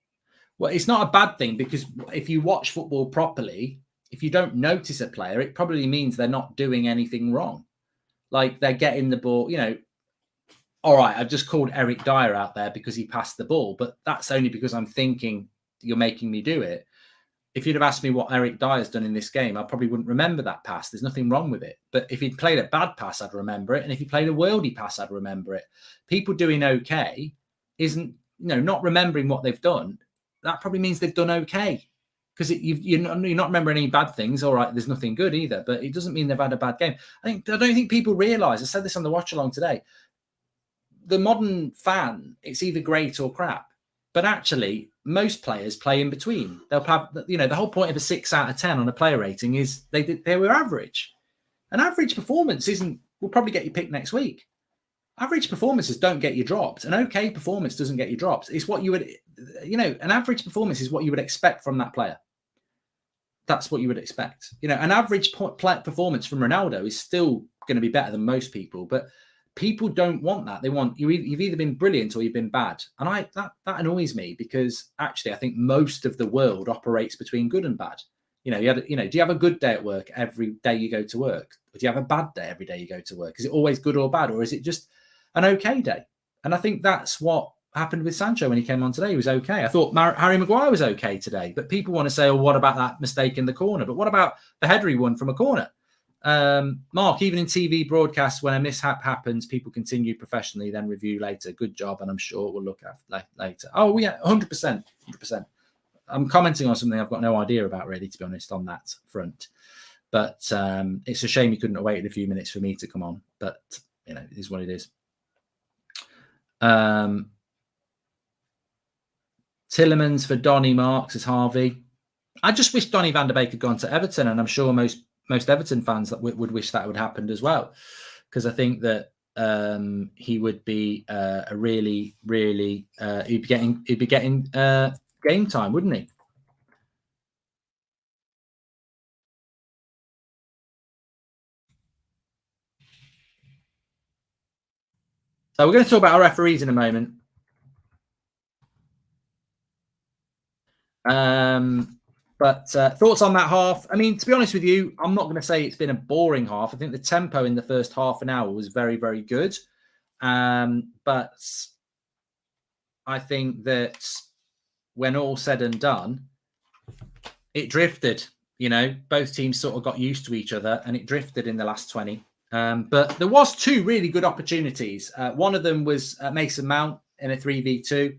S1: Well, it's not a bad thing because if you watch football properly, if you don't notice a player, it probably means they're not doing anything wrong. Like they're getting the ball, all right, I've just called Eric Dyer out there because he passed the ball, but that's only because I'm thinking you're making me do it. if you'd have asked me what Eric Dyer's done in this game, I probably wouldn't remember that pass. There's nothing wrong with it. But if he'd played a bad pass, I'd remember it. And if he played a worldy pass, I'd remember it. People doing okay isn't, not remembering what they've done. That probably means they've done okay. Because you're not remembering any bad things. All right, there's nothing good either. But it doesn't mean they've had a bad game. I don't think people realise, I said this on the Watchalong today, the modern fan, it's either great or crap. But actually, most players play in between. They'll have, the whole point of a 6 out of 10 on a player rating is they were average. An average performance will probably get you picked next week. Average performances don't get you dropped. An okay performance doesn't get you dropped. It's what you would, an average performance is what you would expect from that player. That's what you would expect. An average performance from Ronaldo is still going to be better than most people, but people don't want that. They want you've either been brilliant or you've been bad, and that annoys me because actually I think most of the world operates between good and bad. Do you have a good day at work every day you go to work, or do you have a bad day every day you go to work? Is it always good or bad, or is it just an okay day? And I think that's what happened with Sancho when he came on today. He was okay. I thought Harry Maguire was okay today, but people want to say, "Oh, what about that mistake in the corner?" But what about the header he won from a corner? Mark, even in TV broadcasts, when a mishap happens, people continue professionally, then review later. Good job, and I'm sure we'll look at later. Oh, yeah, 100%. I'm commenting on something I've got no idea about, really, to be honest, on that front. But it's a shame you couldn't have waited a few minutes for me to come on. But, it is what it is. Tillemans for Donny, Mark, says Harvey. I just wish Donny van der Beek had gone to Everton, and I'm sure most Everton fans that would wish that would happened as well, because I think that he would be a really, really he'd be getting game time, wouldn't he? So we're going to talk about our referees in a moment. But thoughts on that half? I mean, to be honest with you, I'm not going to say it's been a boring half. I think the tempo in the first half an hour was very, very good. But I think that when all said and done, it drifted. Both teams sort of got used to each other and it drifted in the last 20. But there was 2 really good opportunities. One of them was Mason Mount in a 3v2.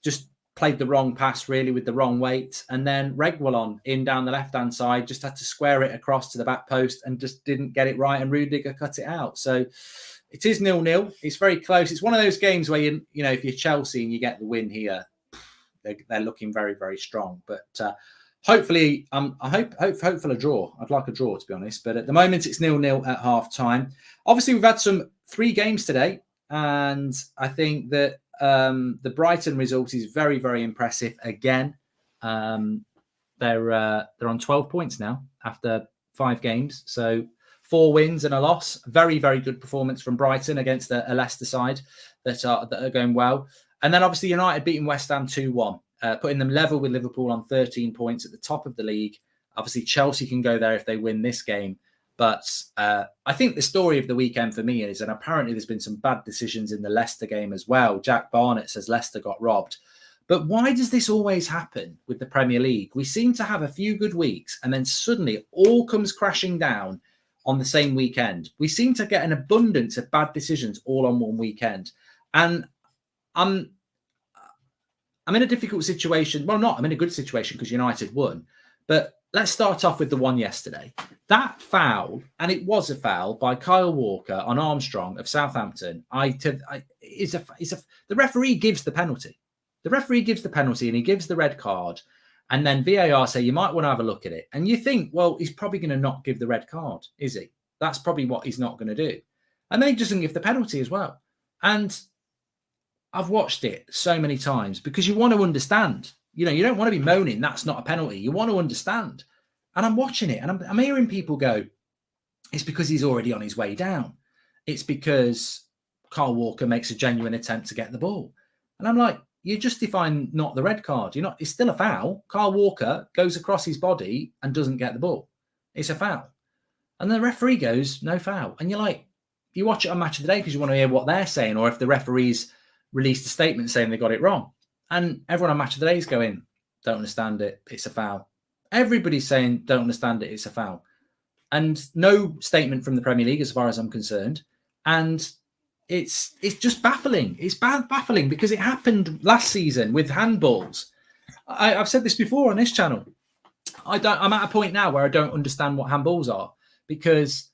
S1: Just played the wrong pass, really, with the wrong weight. And then Reguilon in down the left-hand side just had to square it across to the back post and just didn't get it right, and Rudiger cut it out. So it is 0-0. It's very close. It's one of those games where, if you're Chelsea and you get the win here, they're looking very, very strong. But hopefully, hopeful a draw. I'd like a draw, to be honest. But at the moment, it's 0-0 at half-time. Obviously, we've had 3 games today, and I think that the Brighton result is very, very impressive again. They're on 12 points now after 5 games. So 4 wins and a loss. Very, very good performance from Brighton against a Leicester side that are going well. And then obviously United beating West Ham 2-1, putting them level with Liverpool on 13 points at the top of the league. Obviously Chelsea can go there if they win this game. But I think the story of the weekend for me is, and apparently there's been some bad decisions in the Leicester game as well. Jack Barnett says Leicester got robbed. But why does this always happen with the Premier League? We seem to have a few good weeks and then suddenly it all comes crashing down on the same weekend. We seem to get an abundance of bad decisions all on one weekend. And I'm in a difficult situation. Well, I'm in a good situation because United won. But let's start off with the one yesterday. That foul, and it was a foul by Kyle Walker on Armstrong of Southampton. The referee gives the penalty. The referee gives the penalty and he gives the red card. And then VAR say, you might want to have a look at it. And you think, well, he's probably going to not give the red card, is he? That's probably what he's not going to do. And then he doesn't give the penalty as well. And I've watched it so many times because you want to understand. You don't want to be moaning, that's not a penalty. You want to understand. And I'm watching it and I'm hearing people go, it's because he's already on his way down. It's because Kyle Walker makes a genuine attempt to get the ball. And I'm like, you're justifying not the red card. It's still a foul. Kyle Walker goes across his body and doesn't get the ball. It's a foul. And the referee goes, no foul. And you're like, you watch it on Match of the Day because you want to hear what they're saying, or if the referees released a statement saying they got it wrong. And everyone on Match of the Day is going, don't understand it. It's a foul. Everybody's saying, don't understand it, it's a foul. And no statement from the Premier League as far as I'm concerned. And it's just baffling. It's baffling because it happened last season with handballs. I've said this before on this channel. I'm at a point now where I don't understand what handballs are, because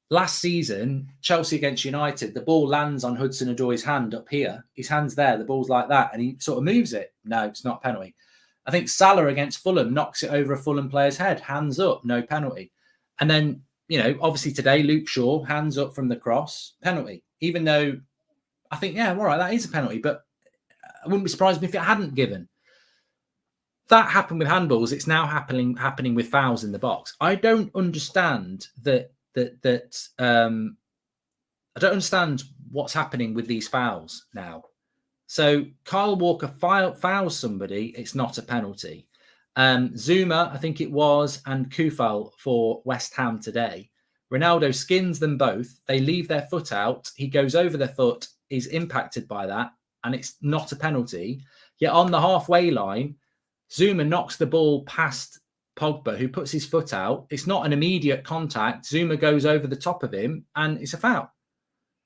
S1: last season, Chelsea against United, the ball lands on Hudson-Odoi's hand up here. His hand's there, the ball's like that, and he sort of moves it. No, it's not a penalty. I think Salah against Fulham knocks it over a Fulham player's head, hands up, no penalty. And then, obviously today, Luke Shaw, hands up from the cross, penalty. Even though I think, yeah, all right, that is a penalty, but I wouldn't be surprised if it hadn't given. That happened with handballs. It's now happening with fouls in the box. I don't understand that. I don't understand what's happening with these fouls now. So Kyle Walker fouls somebody, it's not a penalty. Zuma, I think it was, and Kufal for West Ham today. Ronaldo skins them both. They leave their foot out. He goes over their foot, is impacted by that, and it's not a penalty. Yet on the halfway line, Zuma knocks the ball past Pogba, who puts his foot out. It's not an immediate contact. Zuma goes over the top of him, and it's a foul.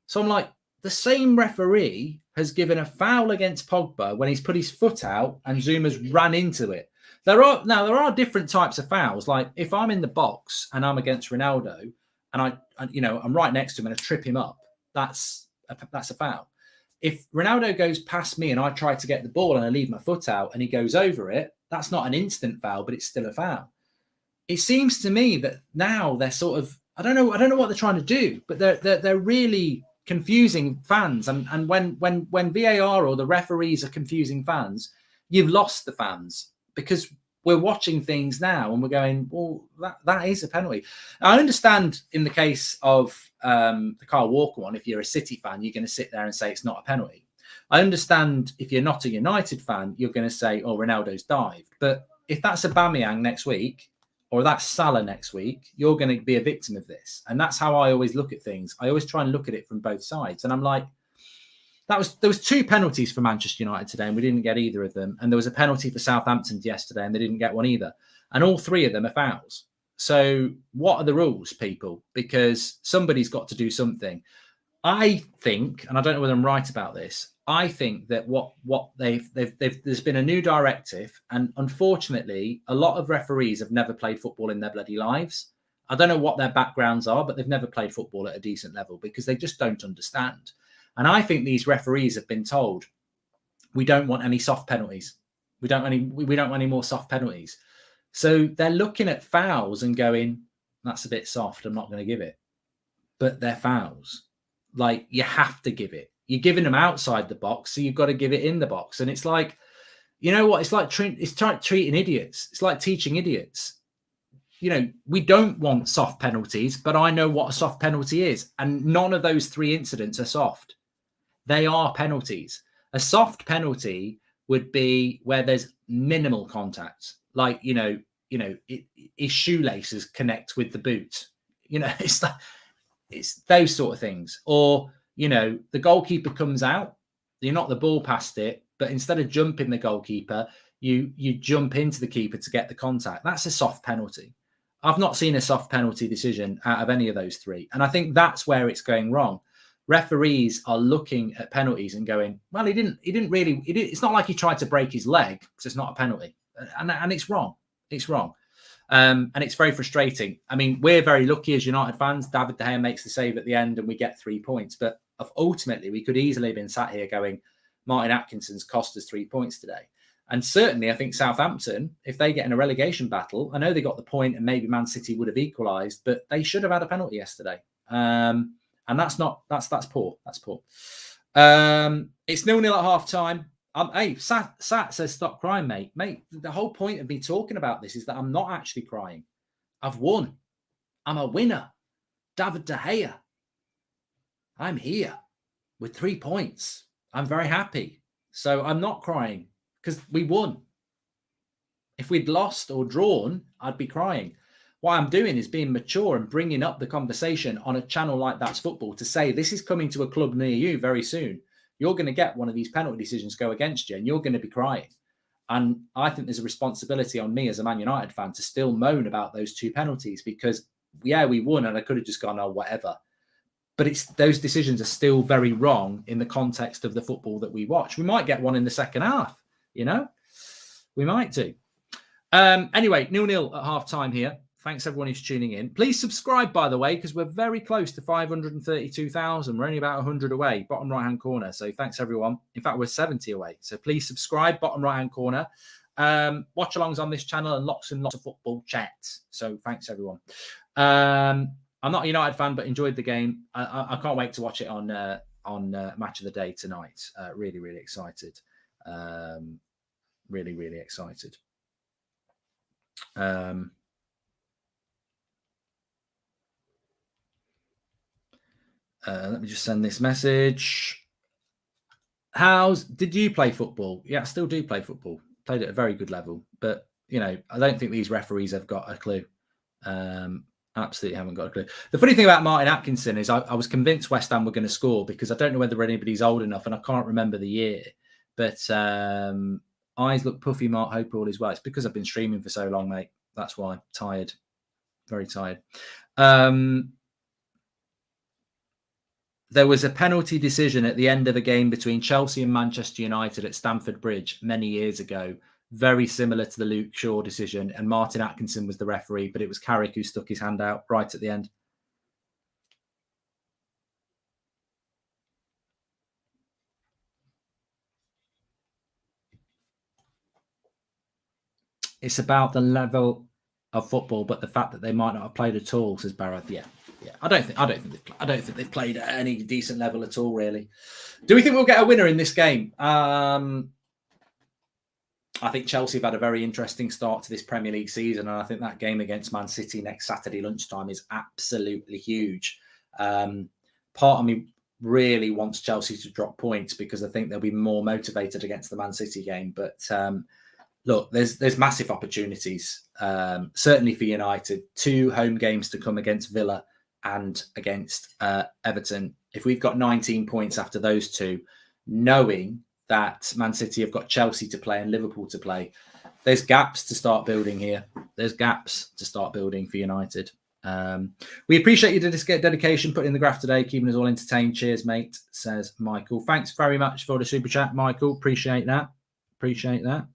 S1: So I'm like, the same referee has given a foul against Pogba when he's put his foot out and Zuma's ran into it. There are different types of fouls. Like if I'm in the box and I'm against Ronaldo and I'm right next to him and I trip him up, that's a foul. If Ronaldo goes past me and I try to get the ball and I leave my foot out and he goes over it, that's not an instant foul, but it's still a foul. It seems to me that now they're sort of, I don't know what they're trying to do, but they're really confusing fans. And when VAR or the referees are confusing fans, you've lost the fans, because we're watching things now and we're going, well, that is a penalty. I understand in the case of the Kyle Walker one, if you're a City fan, you're going to sit there and say it's not a penalty. I understand if you're not a United fan, you're going to say, oh, Ronaldo's dived. But if that's Aubameyang next week, or that's Salah next week, you're going to be a victim of this. And that's how I always look at things. I always try and look at it from both sides. And I'm like, there was 2 penalties for Manchester United today, and we didn't get either of them. And there was a penalty for Southampton yesterday, and they didn't get one either. And all 3 of them are fouls. So what are the rules, people? Because somebody's got to do something. I think, and I don't know whether I'm right about this, I think that what there's been a new directive, and unfortunately, a lot of referees have never played football in their bloody lives. I don't know what their backgrounds are, but they've never played football at a decent level because they just don't understand. And I think these referees have been told, we don't want any soft penalties. We don't want any more soft penalties. So they're looking at fouls and going, that's a bit soft, I'm not going to give it. But they're fouls. Like, you have to give it. You're giving them outside the box, so you've got to give it in the box. And it's like, you know what? It's like treating idiots. It's like teaching idiots. We don't want soft penalties, but I know what a soft penalty is. And none of those 3 incidents are soft. They are penalties. A soft penalty would be where there's minimal contact. Like, his shoelaces connect with the boot. It's those sort of things. Or, the goalkeeper comes out, you knock the ball past it, but instead of jumping the goalkeeper, you jump into the keeper to get the contact. That's a soft penalty. I've not seen a soft penalty decision out of any of those 3. And I think that's where it's going wrong. Referees are looking at penalties and going, well, it's not like he tried to break his leg, because it's not a penalty. And it's wrong. It's wrong. And it's very frustrating. I mean, we're very lucky as United fans. David De Gea makes the save at the end and we get 3 points. But ultimately, we could easily have been sat here going, Martin Atkinson's cost us 3 points today. And certainly, I think Southampton, if they get in a relegation battle, I know they got the point and maybe Man City would have equalised, but they should have had a penalty yesterday. And that's poor. That's poor. It's 0-0 at half time. Hey, Sat says, stop crying, mate. Mate, the whole point of me talking about this is that I'm not actually crying. I've won. I'm a winner. David De Gea. I'm here with 3 points. I'm very happy. So I'm not crying because we won. If we'd lost or drawn, I'd be crying. What I'm doing is being mature and bringing up the conversation on a channel like That's Football to say this is coming to a club near you very soon. You're going to get one of these penalty decisions go against you and you're going to be crying. And I think there's a responsibility on me as a Man United fan to still moan about those 2 penalties because, yeah, we won and I could have just gone, oh, whatever. But it's those decisions are still very wrong in the context of the football that we watch. We might get one in the second half, you know? We might do. Anyway, 0-0 at half-time here. Thanks, everyone who's tuning in. Please subscribe, by the way, because we're very close to 532,000. We're only about 100 away, bottom right-hand corner. So thanks, everyone. In fact, we're 70 away. So please subscribe, bottom right-hand corner. Watch-alongs on this channel and lots of football chats. So thanks, everyone. I'm not a United fan, but enjoyed the game. I can't wait to watch it on Match of the Day tonight. Really, really excited. Really, really excited. Let me just send this message. Did you play football? Yeah, I still do play football. Played at a very good level, but I don't think these referees have got a clue. Absolutely haven't got a clue. The funny thing about Martin Atkinson is I was convinced West Ham were going to score because I don't know whether anybody's old enough and I can't remember the year, but eyes look puffy, Mark. Hope all is well. It's because I've been streaming for so long, mate. That's why. Tired. Very tired. There was a penalty decision at the end of a game between Chelsea and Manchester United at Stamford Bridge many years ago, very similar to the Luke Shaw decision, and Martin Atkinson was the referee, but it was Carrick who stuck his hand out right at the end. It's about the level of football, but the fact that they might not have played at all, says Barrett. Yeah. I don't think they've played at any decent level at all, really. Do we think we'll get a winner in this game? I think Chelsea have had a very interesting start to this Premier League season, and I think that game against Man City next Saturday lunchtime is absolutely huge. Part of me really wants Chelsea to drop points because I think they'll be more motivated against the Man City game. But look, there's massive opportunities, certainly for United. 2 home games to come against Villa and against Everton. If we've got 19 points after those 2, knowing that Man City have got Chelsea to play and Liverpool to play, there's gaps to start building here. There's gaps to start building for United. We appreciate your dedication, putting in the graph today, keeping us all entertained. Cheers, mate, says Michael. Thanks very much for the super chat, Michael. Appreciate that. Appreciate that.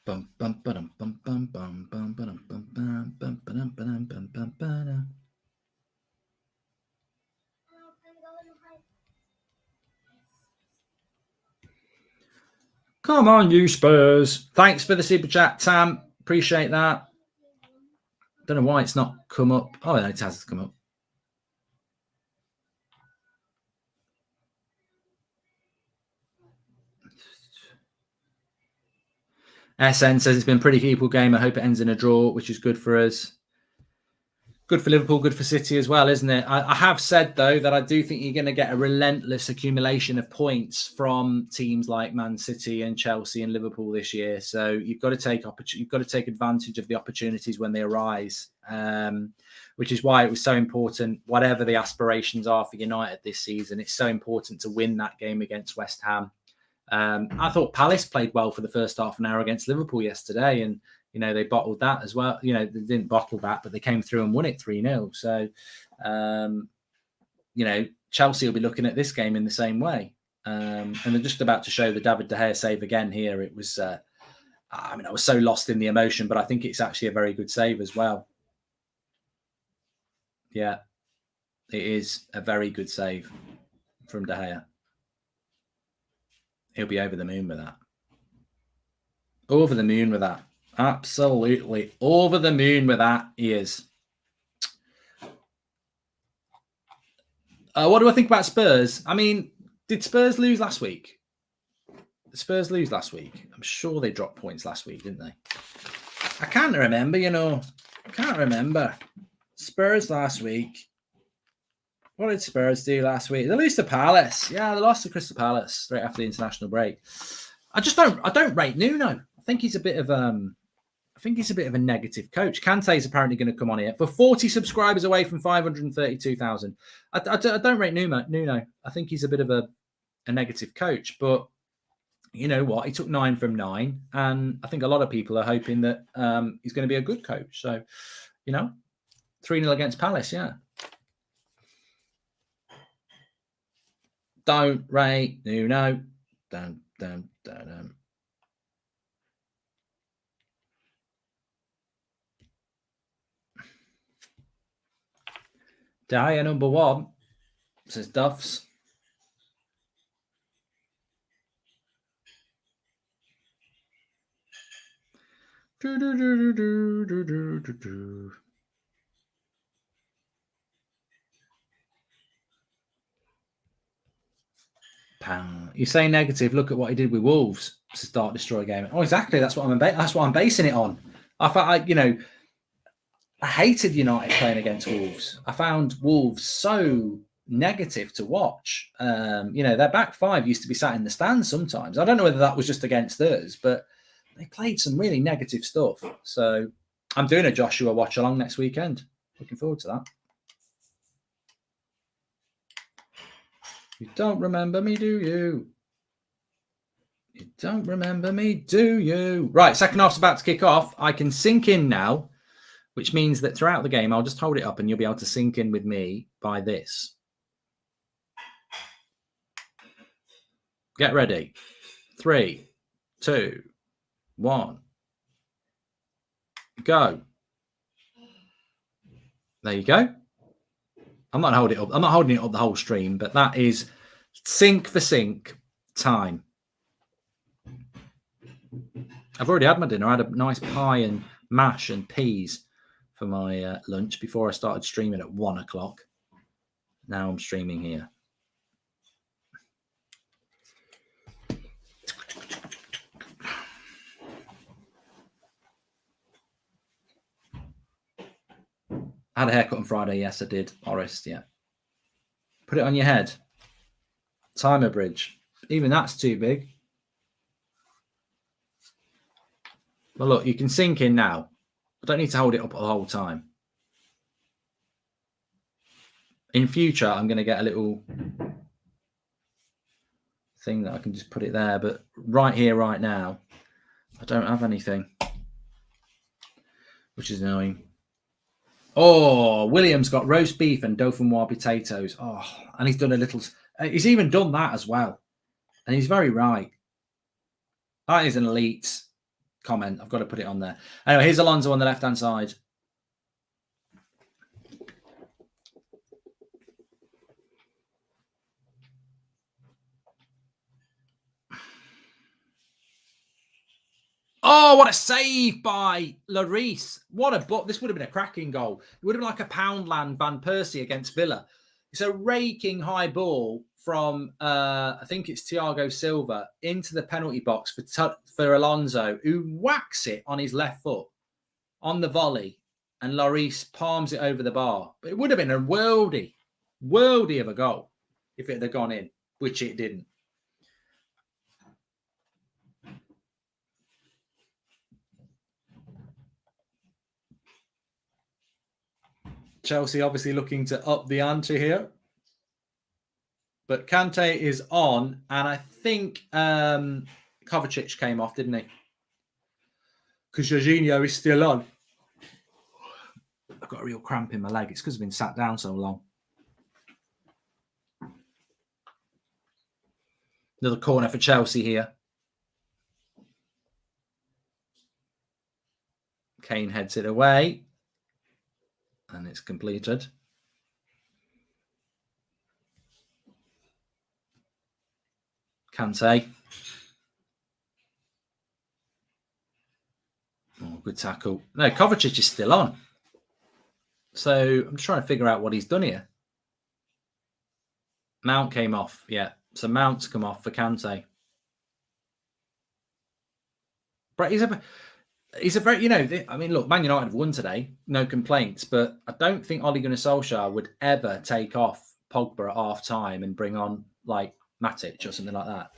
S1: Bum bum bum bum bum bum bum bum bum bum bum bum bum bum bum. Come on, you Spurs. Thanks for the super chat, Tam. Appreciate that. Don't know why it's not come up. Oh, no, it has come up. SN says it's been a pretty equal game. I hope it ends in a draw, which is good for us. Good for Liverpool, good for City as well, isn't it? I have said, though, that I do think you're going to get a relentless accumulation of points from teams like Man City and Chelsea and Liverpool this year. So you've got to take advantage of the opportunities when they arise, which is why it was so important, whatever the aspirations are for United this season, it's so important to win that game against West Ham. I thought Palace played well for the first half an hour against Liverpool yesterday, and they bottled that as well. They didn't bottle that, but they came through and won it 3-0. So, Chelsea will be looking at this game in the same way. And they're just about to show the David De Gea save again here. It was, I was so lost in the emotion, but I think it's actually a very good save as well. Yeah, it is a very good save from De Gea. He'll be over the moon with that. Over the moon with that. Absolutely. Over the moon with that, he is. What do I think about Spurs? Did Spurs lose last week? Did Spurs lose last week? I'm sure they dropped points last week, didn't they? I can't remember, I can't remember. Spurs last week. What did Spurs do last week? They lost to Palace. Yeah, they lost to Crystal Palace straight after the international break. I don't rate Nuno. I think he's a bit of a negative coach. Kante is apparently going to come on here for 40 subscribers away from 532,000. I don't rate Nuno. I think he's a bit of a negative coach, but you know what? He took 9 from 9, and I think a lot of people are hoping that he's going to be a good coach. So, 3-0 against Palace, yeah. Don't rate Nuno. Don't. Dyer number 1, says Duffs. You say negative. Look at what he did with Wolves to start destroy game. Oh, exactly. That's what I'm basing it on. I hated United playing against Wolves. I found Wolves so negative to watch. Their back five used to be sat in the stands sometimes. I don't know whether that was just against us, but they played some really negative stuff. So I'm doing a Joshua Watchalong next weekend. Looking forward to that. You don't remember me, do you? You don't remember me, do you? Right, second half's about to kick off. I can sync in now, which means that throughout the game, I'll just hold it up and you'll be able to sync in with me by this. Get ready. 3, 2, 1. Go. There you go. I'm not holding it up the whole stream, but that is sync for sync time. I've already had my dinner. I had a nice pie and mash and peas for my lunch before I started streaming at 1 o'clock. Now I'm streaming here. I had a haircut on Friday. Yes, I did. Forest, yeah. Put it on your head. Timer bridge. Even that's too big. Well, look, you can sync in now. I don't need to hold it up the whole time. In future, I'm going to get a little thing that I can just put it there. But right here, right now, I don't have anything, which is annoying. Oh, William's got roast beef and dauphinoise potatoes. Oh, and he's done a little... He's even done that as well. And he's very right. That is an elite comment. I've got to put it on there. Anyway, here's Alonso on the left-hand side. Oh, what a save by Lloris. This would have been a cracking goal. It would have been like a Poundland Van Persie against Villa. It's a raking high ball from, I think it's Thiago Silva, into the penalty box for Alonso, who whacks it on his left foot on the volley, and Lloris palms it over the bar. But it would have been a worldy of a goal if it had gone in, which it didn't. Chelsea obviously looking to up the ante here. But Kante is on, and I think Kovacic came off, didn't he? Because Jorginho is still on. I've got a real cramp in my leg. It's because I've been sat down so long. Another corner for Chelsea here. Kane heads it away. And it's completed. Kante. Oh, good tackle. No, Kovacic is still on. So I'm just trying to figure out what he's done here. Mount came off, yeah. So Mount's come off for Kante. But He's a very, I mean, look, Man United have won today, no complaints, but I don't think Ole Gunnar Solskjaer would ever take off Pogba at half time and bring on like Matic or something like that.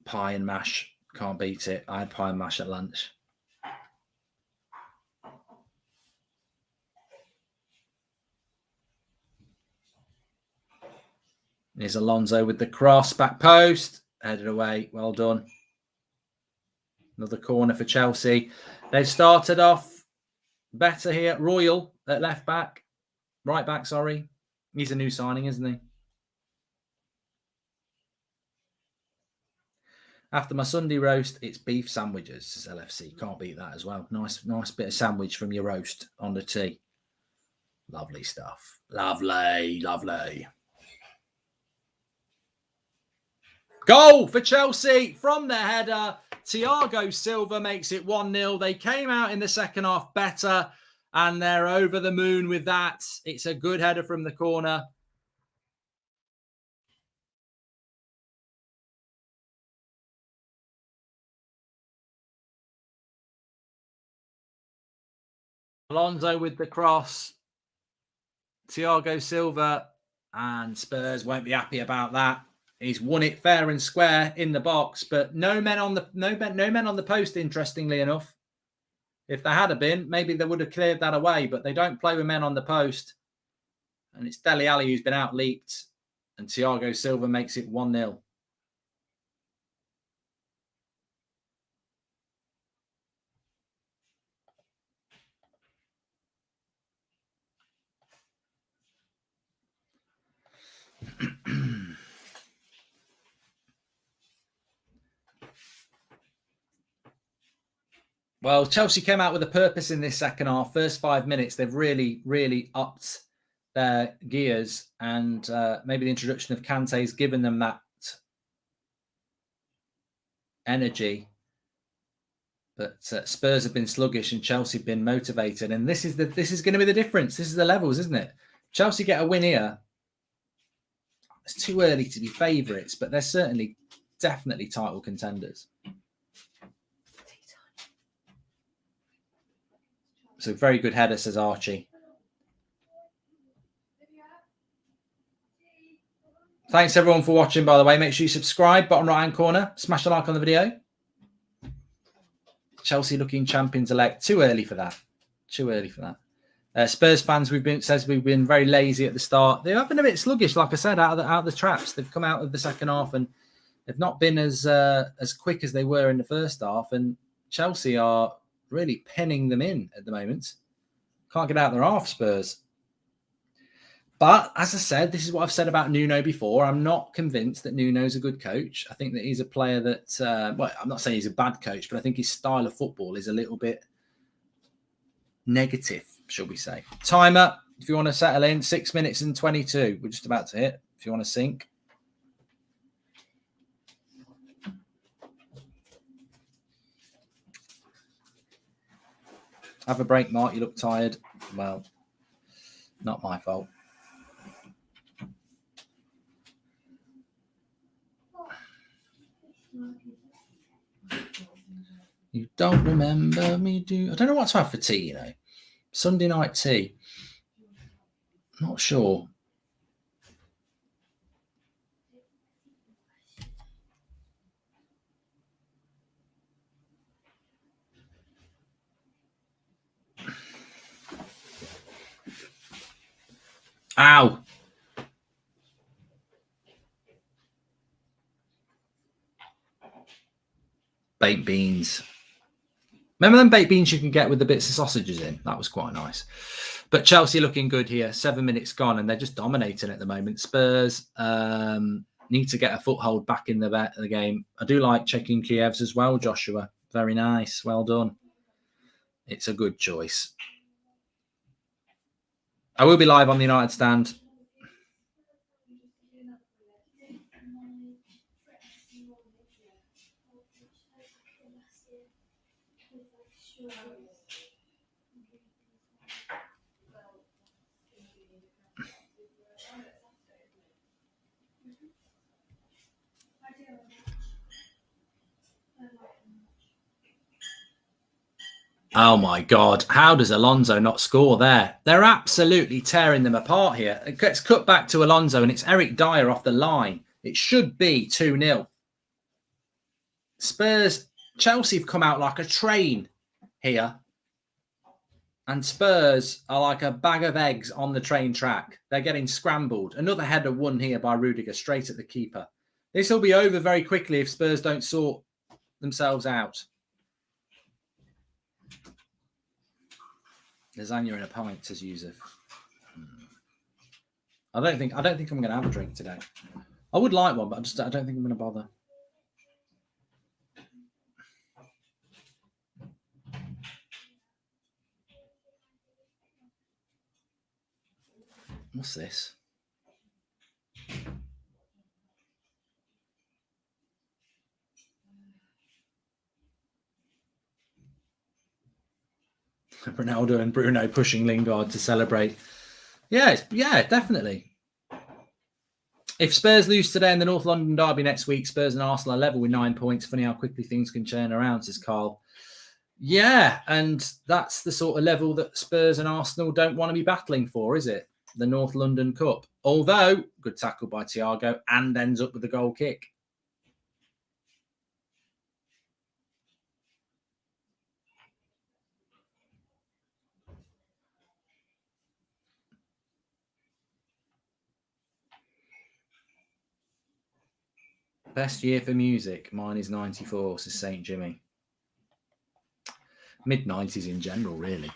S1: Pie and mash, can't beat it. I had pie and mash at lunch. Here's Alonso with the cross, back post, headed away. Well done. Another corner for Chelsea. They've started off better here. Royal at left back, right back, sorry. He's a new signing, isn't he? After my Sunday roast, it's beef sandwiches, says LFC. Can't beat that as well. Nice bit of sandwich from your roast on the tea. Lovely stuff. Lovely. Goal for Chelsea from their header. Thiago Silva makes it 1-0. They came out in the second half better, and they're over the moon with that. It's a good header from the corner. Alonso with the cross. Thiago Silva, and Spurs won't be happy about that. He's won it fair and square in the box, but no men on the post. Interestingly enough, if there had been, maybe they would have cleared that away. But they don't play with men on the post, and it's Dele Alli who's been out leaped, and Thiago Silva makes it 1-0. Well, Chelsea came out with a purpose in this second half. First 5 minutes, they've really, really upped their gears, and maybe the introduction of Kante has given them that energy. But Spurs have been sluggish and Chelsea have been motivated, and this is going to be the difference. This is the levels, isn't it? Chelsea get a win here. It's too early to be favourites, but they're certainly, definitely title contenders. So very good header, says Archie. Thanks everyone for watching, by the way. Make sure you subscribe, bottom right-hand corner. Smash a like on the video. Chelsea looking champions-elect. Too early for that. Spurs fans, we've been very lazy at the start. They have been a bit sluggish, like I said, out of the traps. They've come out of the second half and they've not been as quick as they were in the first half. And Chelsea are really pinning them in at the moment. Can't get out their half, Spurs. But as I said, this is what I've said about Nuno before. I'm not convinced that Nuno's a good coach. I think that he's a player that, well, I'm not saying he's a bad coach, but I think his style of football is a little bit negative, shall we say. Timer, if you want to settle in, 6 minutes and 22. We're just about to hit, if you want to sync. Have a break, Mark. You look tired. Well, not my fault. You don't remember me, do you? I don't know what to have for tea, you know. Sunday night tea. Not sure. Ow. Baked beans. Remember them baked beans you can get with the bits of sausages in? That was quite nice. But Chelsea looking good here. 7 minutes gone, and they're just dominating at the moment. Spurs need to get a foothold back in the game. I do like checking Kiev's as well, Joshua. Very nice. Well done. It's a good choice. I will be live on the United stand. Oh my God. How does Alonso not score there? They're absolutely tearing them apart here. It gets cut back to Alonso and it's Eric Dyer off the line. It should be 2-0. Spurs, Chelsea have come out like a train here. And Spurs are like a bag of eggs on the train track. They're getting scrambled. Another header won here by Rudiger, straight at the keeper. This will be over very quickly if Spurs don't sort themselves out. Lasagna in a pint, says Yusuf. I don't think I'm going to have a drink today. I would like one, but I don't think I'm going to bother. What's this? Ronaldo and Bruno pushing Lingard to celebrate. Yeah, definitely. If Spurs lose today in the North London derby next week, Spurs and Arsenal are level with 9 points. Funny how quickly things can turn around, says Carl. Yeah, and that's the sort of level that Spurs and Arsenal don't want to be battling for, is it? The North London Cup. Although, good tackle by Thiago and ends up with a goal kick. Best year for music. Mine is 94, says St. Jimmy. Mid-90s in general, really.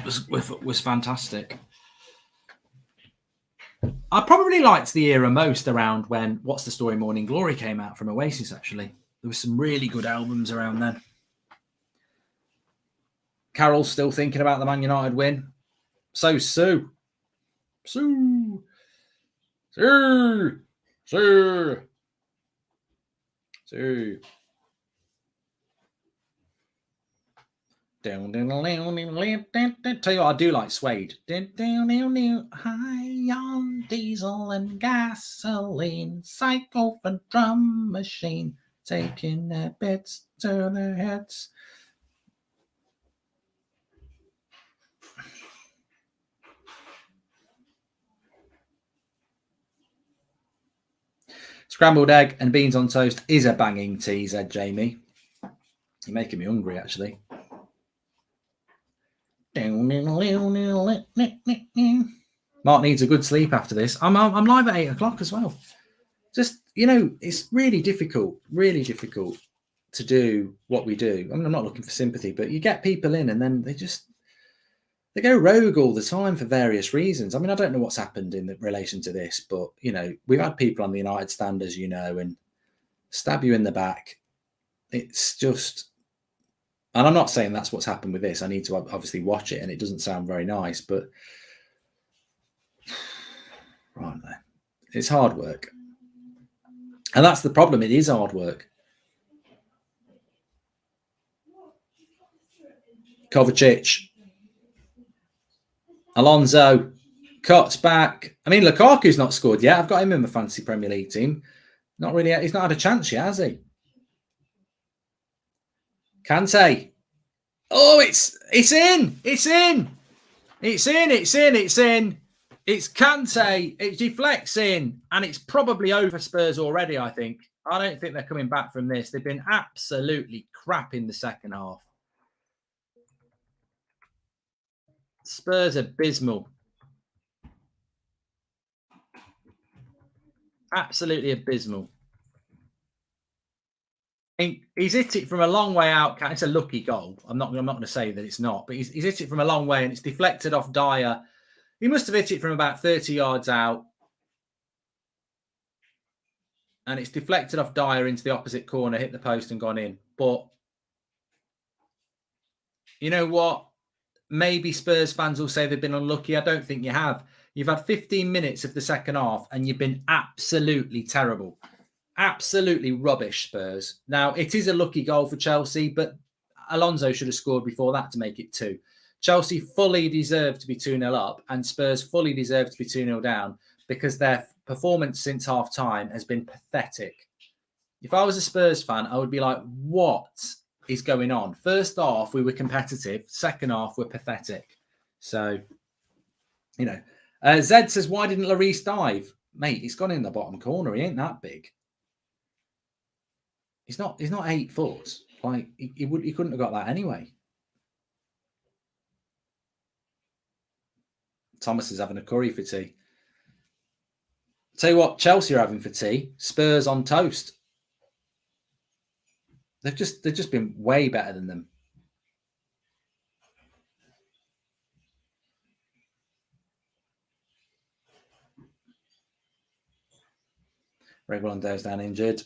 S1: Was fantastic. I probably liked the era most around when What's the Story Morning Glory came out from Oasis, actually. There were some really good albums around then. Carol's still thinking about the Man United win. So Sue. Sue. Sue. Sue. Sue. Tell you what, I do like Suede. High on diesel and gasoline, cycle for drum machine, taking their bits to their heads. Scrambled egg and beans on toast is a banging tea, said Jamie. You're making me hungry, actually. Mark needs a good sleep after this. I'm live at 8 o'clock as well. Just, it's really difficult to do what we do. I mean, I'm not looking for sympathy, but you get people in and then they go rogue all the time for various reasons. I mean, I don't know what's happened in relation to this, but, we've had people on the United stand, as you know, and stab you in the back. It's just... And I'm not saying that's what's happened with this. I need to obviously watch it, and it doesn't sound very nice, but right there, it's hard work. And that's the problem. It is hard work. Kovacic. Alonso. Cuts back. I mean, Lukaku's not scored yet. I've got him in my fantasy Premier League team. Not really. He's not had a chance yet, has he? Kante. Oh, it's in. It's in. It's in. It's in. It's in. It's Kante. It deflects in. And it's probably over Spurs already, I think. I don't think they're coming back from this. They've been absolutely crap in the second half. Spurs abysmal. Absolutely abysmal. He's hit it from a long way out. It's a lucky goal. I'm not going to say that it's not, but he's hit it from a long way and it's deflected off Dyer. He must have hit it from about 30 yards out. And it's deflected off Dyer into the opposite corner, hit the post and gone in. But you know what? Maybe Spurs fans will say they've been unlucky. I don't think you have. You've had 15 minutes of the second half and you've been absolutely terrible. Absolutely rubbish, Spurs. Now, it is a lucky goal for Chelsea, but Alonso should have scored before that to make it 2. Chelsea fully deserved to be 2-0 up and Spurs fully deserved to be 2-0 down because their performance since half-time has been pathetic. If I was a Spurs fan, I would be like, what is going on. First half, we were competitive. Second half, we're pathetic. So, you know. Zed says, why didn't Lloris dive? Mate, he's gone in the bottom corner. He ain't that big. He's not 8 foot. Like, he couldn't have got that anyway. Thomas is having a curry for tea. Tell you what, Chelsea are having for tea. Spurs on toast. They've just been way better than them. Reguilon's down injured.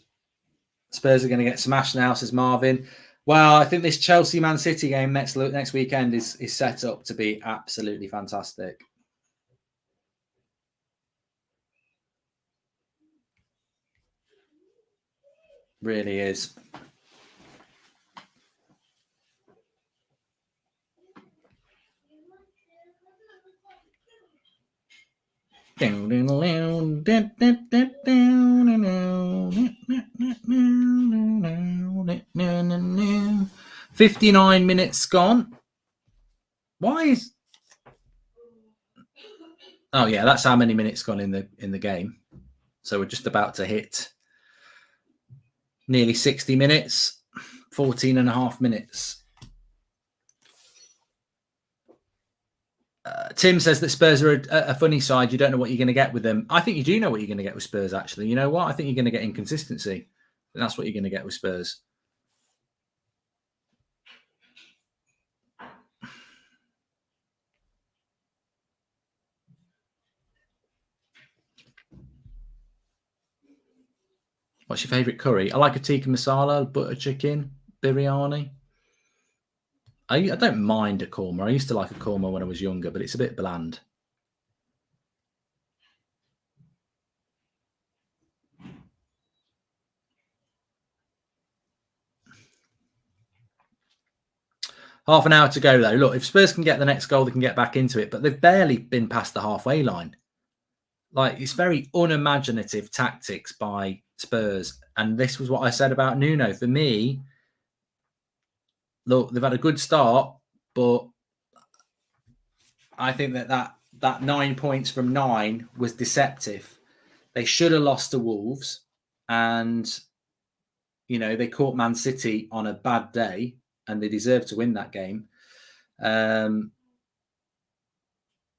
S1: Spurs are going to get smashed now, says Marvin. Well, I think this Chelsea-Man City game next weekend is set up to be absolutely fantastic. Really is. Down, 59 minutes gone. Why is? Oh yeah, that's how many minutes gone in the game. So we're just about to hit nearly 60 minutes, 14 and a half minutes. Tim says that Spurs are a funny side. You don't know what you're going to get with them. I think you do know what you're going to get with Spurs, actually. You know what? I think you're going to get inconsistency. And that's what you're going to get with Spurs. What's your favourite curry? I like a tikka masala, butter chicken, biryani. I don't mind a korma. I used to like a korma when I was younger, but it's a bit bland. Half an hour to go, though. Look, if Spurs can get the next goal, they can get back into it, but they've barely been past the halfway line. Like, it's very unimaginative tactics by Spurs. And this was what I said about Nuno. For me, look, they've had a good start, but I think that 9 points from 9 was deceptive. They should have lost to Wolves, and you know they caught Man City on a bad day, and they deserved to win that game.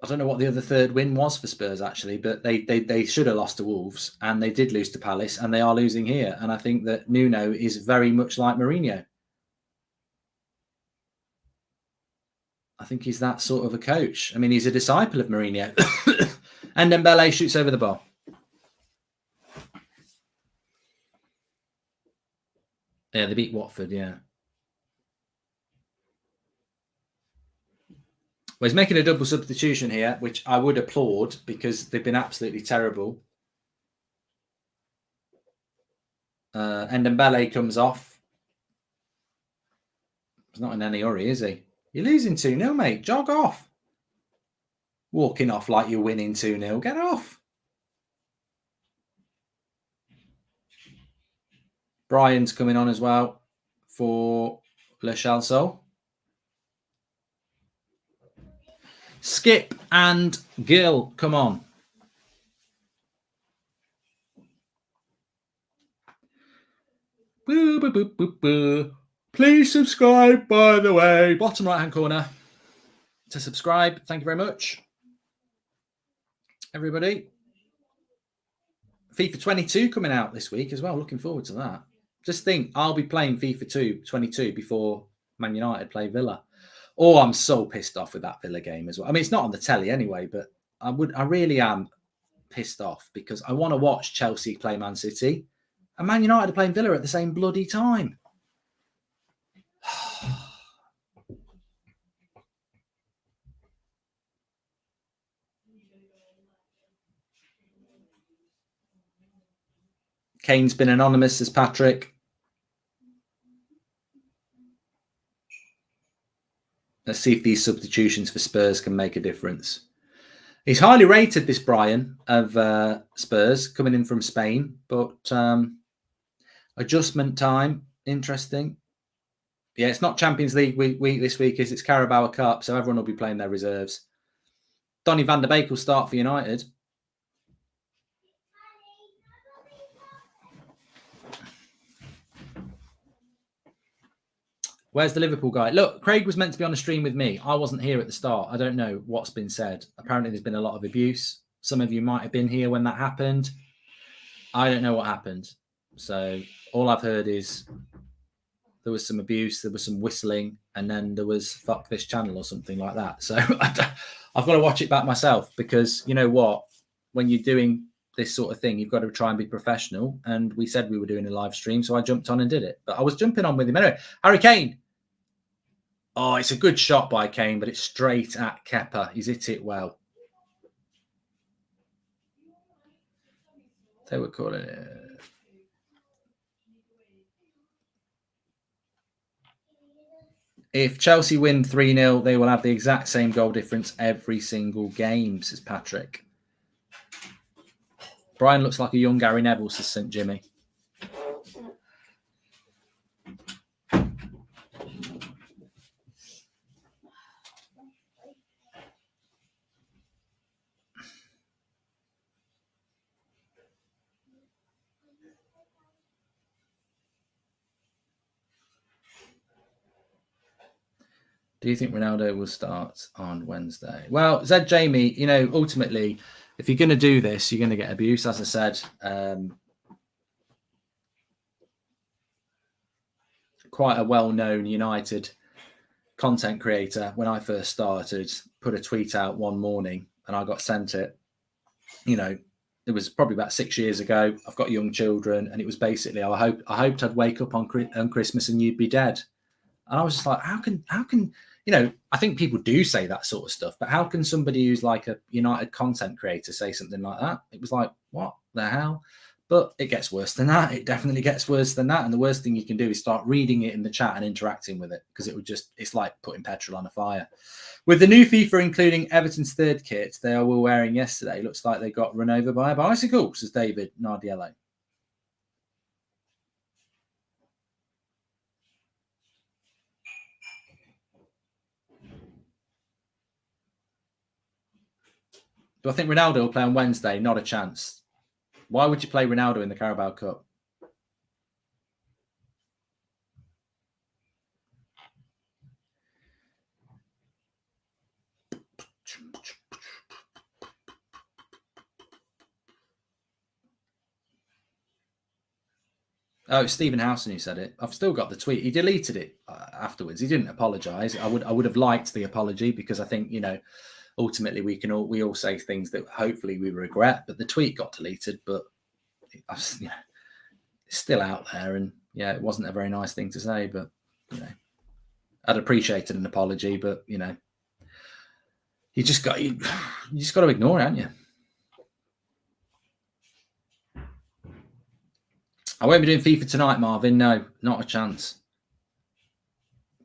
S1: I don't know what the other third win was for Spurs, actually, but they should have lost to Wolves, and they did lose to Palace, and they are losing here. And I think that Nuno is very much like Mourinho. I think he's that sort of a coach. I mean, he's a disciple of Mourinho. And Dembele shoots over the bar. Yeah, they beat Watford, yeah. Well, he's making a double substitution here, which I would applaud because they've been absolutely terrible. And Dembele comes off. He's not in any hurry, is he? You're losing 2-0, mate. Jog off. Walking off like you're winning 2-0. Get off. Brian's coming on as well for Le Chalceau. Skip and Gil, come on. Boo, boo, boo, boo, boo. Please subscribe, by the way. Bottom right-hand corner to subscribe. Thank you very much, everybody. FIFA 22 coming out this week as well. Looking forward to that. Just think, I'll be playing FIFA 22 before Man United play Villa. Oh, I'm so pissed off with that Villa game as well. I mean, it's not on the telly anyway, but I really am pissed off because I want to watch Chelsea play Man City and Man United are playing Villa at the same bloody time. Kane's been anonymous, says Patrick. Let's see if these substitutions for Spurs can make a difference. He's highly rated, this Brian, of Spurs, coming in from Spain. But adjustment time, interesting. Yeah, it's not Champions League week this week, it's Carabao Cup, so everyone will be playing their reserves. Donny van der Beek will start for United. Where's the Liverpool guy? Look, Craig was meant to be on a stream with me. I wasn't here at the start. I don't know what's been said. Apparently, there's been a lot of abuse. Some of you might have been here when that happened. I don't know what happened. So all I've heard is there was some abuse, there was some whistling, and then there was fuck this channel or something like that. So I've got to watch it back myself because you know what? When you're doing this sort of thing, you've got to try and be professional. And we said we were doing a live stream, so I jumped on and did it. But I was jumping on with him anyway. Harry Kane. Oh, it's a good shot by Kane, but it's straight at Kepa. He's hit it well. They were calling it. If Chelsea win 3-0, they will have the exact same goal difference every single game, says Patrick. Brian looks like a young Gary Neville, says St. Jimmy. Do you think Ronaldo will start on Wednesday? Well, Zed Jamie, you know, ultimately, if you're going to do this, you're going to get abuse. As I said, quite a well-known United content creator, when I first started, put a tweet out one morning and I got sent it. You know, it was probably about 6 years ago. I've got young children, and it was basically, I hoped I'd wake up on Christmas and you'd be dead. And I was just like, how can, you know, I think people do say that sort of stuff, but how can somebody who's like a United content creator say something like that? It was like, what the hell? But it gets worse than that. It definitely gets worse than that. And the worst thing you can do is start reading it in the chat and interacting with it, because it would just, it's like putting petrol on a fire. With the new FIFA including Everton's third kit they were wearing yesterday, looks like they got run over by a bicycle, says David Nardiello. Do I think Ronaldo will play on Wednesday? Not a chance. Why would you play Ronaldo in the Carabao Cup? Oh, it's Stephen Howson who said it. I've still got the tweet. He deleted it afterwards. He didn't apologise. I would have liked the apology, because I think, you know, ultimately we all say things that hopefully we regret. But the tweet got deleted, but you know, it's still out there, and yeah, it wasn't a very nice thing to say. But you know, I'd appreciated an apology, but you know, you just got to ignore it, haven't you? I won't be doing FIFA tonight, Marvin. No, not a chance.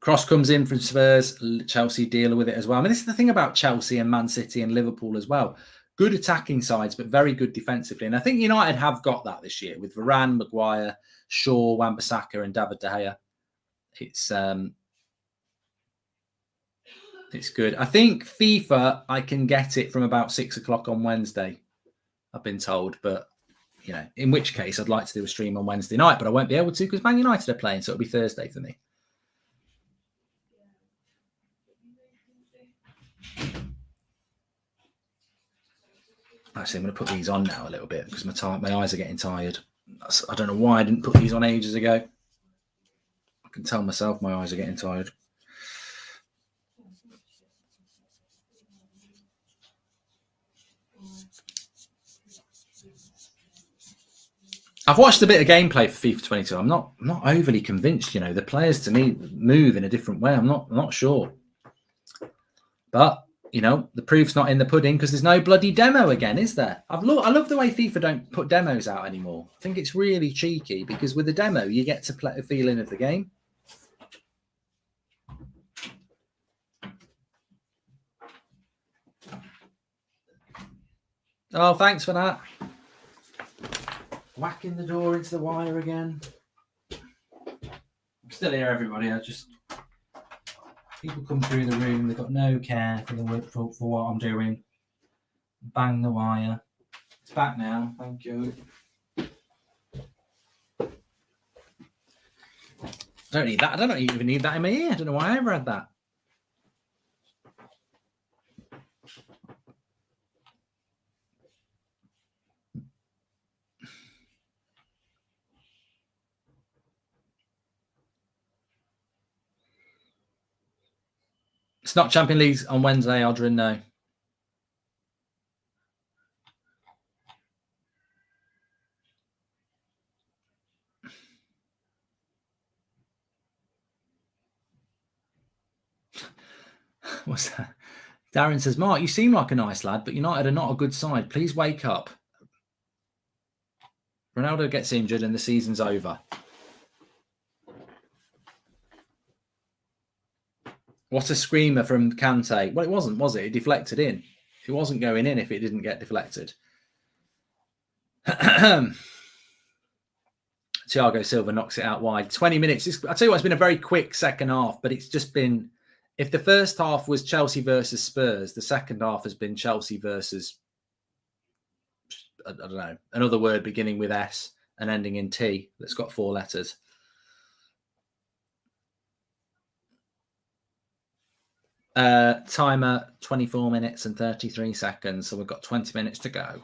S1: Cross comes in from Spurs. Chelsea deal with it as well. I mean, this is the thing about Chelsea and Man City and Liverpool as well. Good attacking sides, but very good defensively. And I think United have got that this year with Varane, Maguire, Shaw, Wan-Bissaka and David De Gea. It's good. I think FIFA, I can get it from about 6 o'clock on Wednesday, I've been told. But, you know, in which case I'd like to do a stream on Wednesday night, but I won't be able to because Man United are playing, so it'll be Thursday for me. Actually, I'm going to put these on now a little bit because my eyes are getting tired. I don't know why I didn't put these on ages ago. I can tell myself my eyes are getting tired. I've watched a bit of gameplay for FIFA 22. I'm not overly convinced. You know, the players to me move in a different way. I'm not sure. But you know, the proof's not in the pudding because there's no bloody demo again, is there? I love the way FIFA don't put demos out anymore. I think it's really cheeky because with a demo, you get to play a feeling of the game. Oh, thanks for that. Whacking the door into the wire again. I'm still here, everybody. I just People come through the room, they've got no care for the work for what I'm doing. Bang the wire. It's back now, thank you. I don't need that. I don't even need that in my ear. I don't know why I ever had that. It's not Champions League on Wednesday, Aldrin, no. What's that? Darren says, Mark, you seem like a nice lad, but United are not a good side. Please wake up. Ronaldo gets injured and the season's over. What a screamer from Kante. Well, it wasn't, was it? It deflected in. It wasn't going in if it didn't get deflected. Thiago Silva knocks it out wide. 20 minutes. I tell you what, it's been a very quick second half, but it's just been, if the first half was Chelsea versus Spurs, the second half has been Chelsea versus, I don't know, another word beginning with S and ending in T that's got 4 letters. Timer 24 minutes and 33 seconds. So we've got 20 minutes to go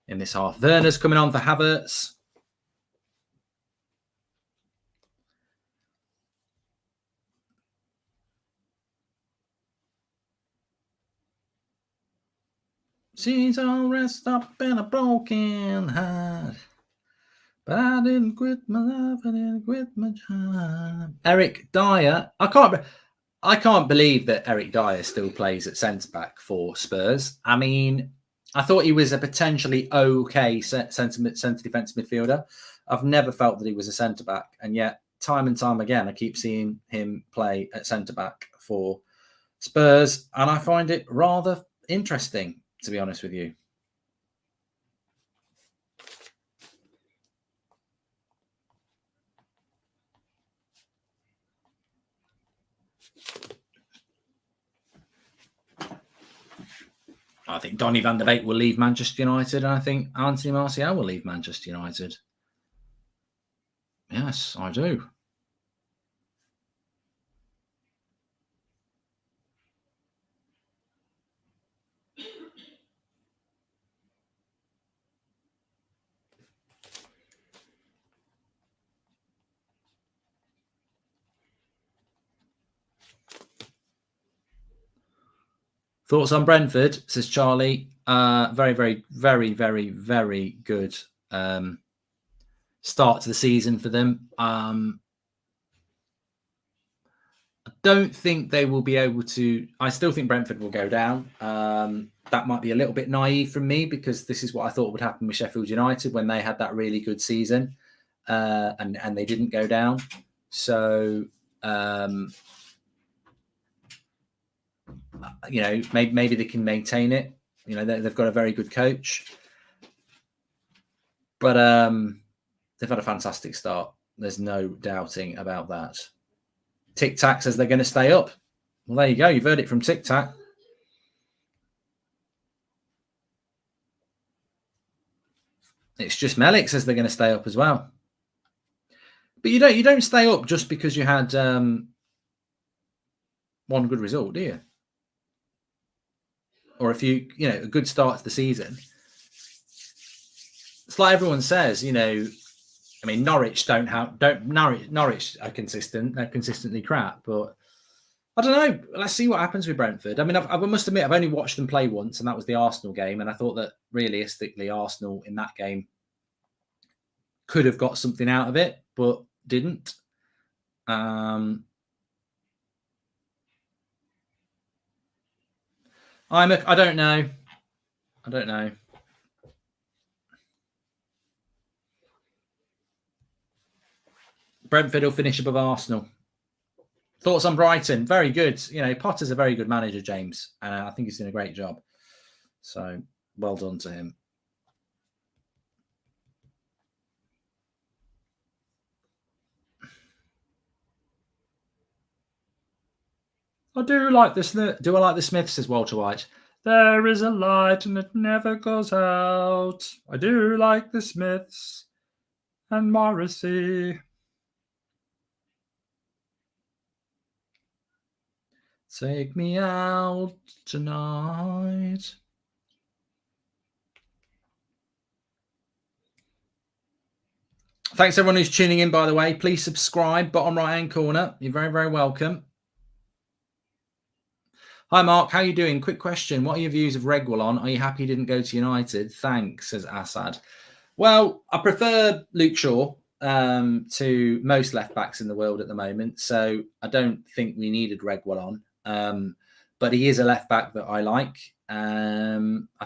S1: in this half. Werner's coming on for Havertz. She's all dressed up in a broken heart. But I didn't quit my life, I didn't quit my job. Eric Dyer. I can't believe that Eric Dyer still plays at centre-back for Spurs. I mean, I thought he was a potentially okay centre defensive midfielder. I've never felt that he was a centre-back. And yet, time and time again, I keep seeing him play at centre-back for Spurs. And I find it rather interesting, to be honest with you. I think Donny van de Beek will leave Manchester United, and I think Anthony Martial will leave Manchester United. Yes, I do. Thoughts on Brentford, says Charlie. Very, very, very, very, very good start to the season for them. I don't think they will be able to. I still think Brentford will go down. That might be a little bit naive from me because this is what I thought would happen with Sheffield United when they had that really good season and they didn't go down. So, maybe they can maintain it. They've got a very good coach. But they've had a fantastic start. There's no doubting about that. Tic Tac says they're going to stay up. Well, there you go. You've heard it from Tic Tac. It's just Melik says they're going to stay up as well. But you don't stay up just because you had one good result, do you? Or if a good start to the season. It's like everyone says, Norwich Norwich are consistent. They're consistently crap, but I don't know. Let's see what happens with Brentford. I mean, I must admit, I've only watched them play once, and that was the Arsenal game. And I thought that realistically, Arsenal in that game could have got something out of it, but didn't. I don't know. Brentford will finish above Arsenal. Thoughts on Brighton? Very good. Potter's a very good manager, James, and I think he's doing a great job. So, well done to him. I do like this. Do I like the Smiths? Says Walter White. There is a light and it never goes out. I do like the Smiths and Morrissey. Take me out tonight. Thanks everyone who's tuning in, by the way. Please subscribe, bottom right-hand corner. You're very, very welcome. Hi, Mark. How are you doing? Quick question. What are your views of Reguilon? Are you happy he didn't go to United? Thanks, says Assad. Well, I prefer Luke Shaw to most left-backs in the world at the moment, so I don't think we needed Reguilon. But he is a left-back that I like. I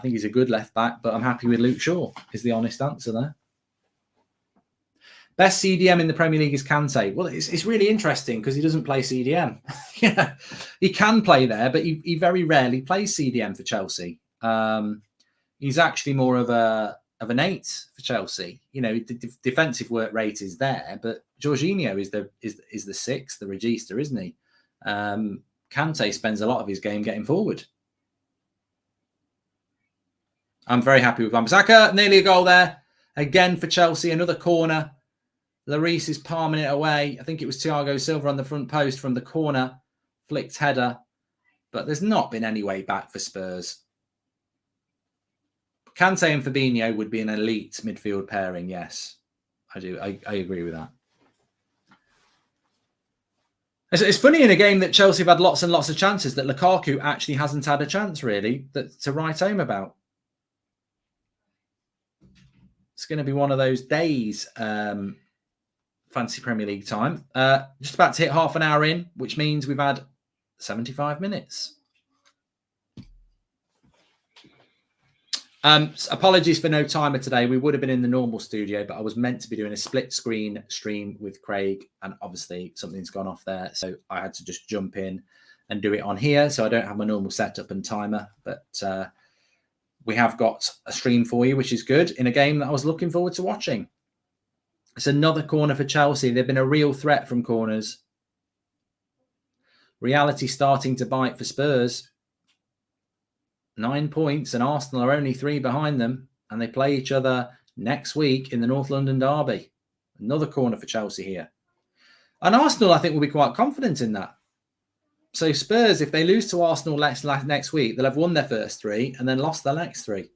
S1: think he's a good left-back, but I'm happy with Luke Shaw, is the honest answer there. Best CDM in the Premier League is Kante. Well, it's really interesting because he doesn't play CDM. Yeah, he can play there, but he very rarely plays CDM for Chelsea. He's actually more of an 8 for Chelsea. You know, the defensive work rate is there, but Jorginho is the 6th, the regista, isn't he? Kante spends a lot of his game getting forward. I'm very happy with Wan-Bissaka. Nearly a goal there. Again for Chelsea, another corner. Lloris is palming it away. I think it was Thiago Silva on the front post from the corner. Flicked header. But there's not been any way back for Spurs. Kante and Fabinho would be an elite midfield pairing, yes. I do. I agree with that. It's funny in a game that Chelsea have had lots and lots of chances that Lukaku actually hasn't had a chance, really, to write home about. It's going to be one of those days, fancy Premier League time. Just about to hit half an hour in, which means we've had 75 minutes. Apologies for no timer today. We would have been in the normal studio, but I was meant to be doing a split screen stream with Craig, and obviously something's gone off there. So I had to just jump in and do it on here. So I don't have my normal setup and timer, but we have got a stream for you, which is good, in a game that I was looking forward to watching. It's another corner for Chelsea. They've been a real threat from corners. Reality starting to bite for Spurs. 9 points, and Arsenal are only 3 behind them, and they play each other next week in the North London derby. Another corner for Chelsea here. And Arsenal, I think, will be quite confident in that. So Spurs, if they lose to Arsenal next week, they'll have won their first 3 and then lost their next 3.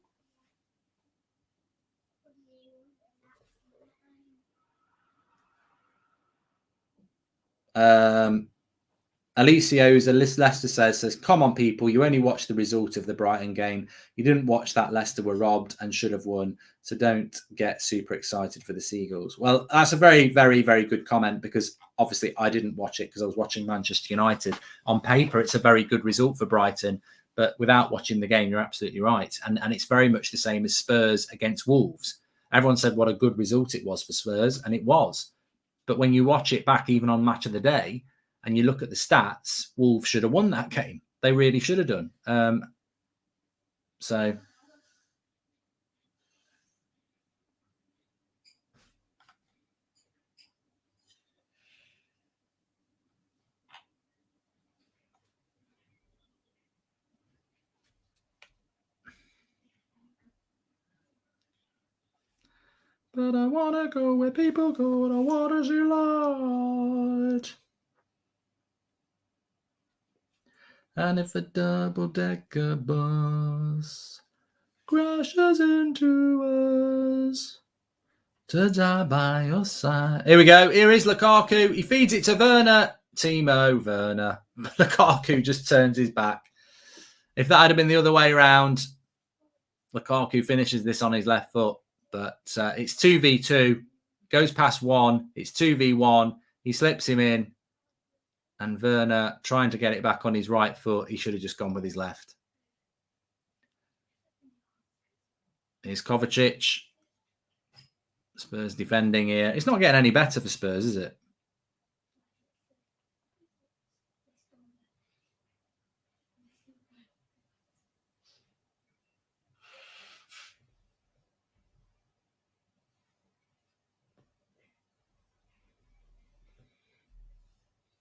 S1: Alicio's Leicester says, come on, people, you only watched the result of the Brighton game. You didn't watch that Leicester were robbed and should have won. So don't get super excited for the Seagulls. Well, that's a very, very, very good comment, because obviously I didn't watch it because I was watching Manchester United. On paper, it's a very good result for Brighton, but without watching the game, you're absolutely right. And it's very much the same as Spurs against Wolves. Everyone said what a good result it was for Spurs, and it was. But when you watch it back, even on Match of the Day, and you look at the stats, Wolves should have won that game. They really should have done. So, but I want to go where people go, and I want to see light. And if a double-decker bus crashes into us, to die by your side. Here we go. Here is Lukaku. He feeds it to Werner. Timo Werner. Lukaku just turns his back. If that had been the other way around, Lukaku finishes this on his left foot. But it's 2v2. Goes past 1. It's 2v1. He slips him in. And Werner trying to get it back on his right foot. He should have just gone with his left. Here's Kovacic. Spurs defending here. It's not getting any better for Spurs, is it?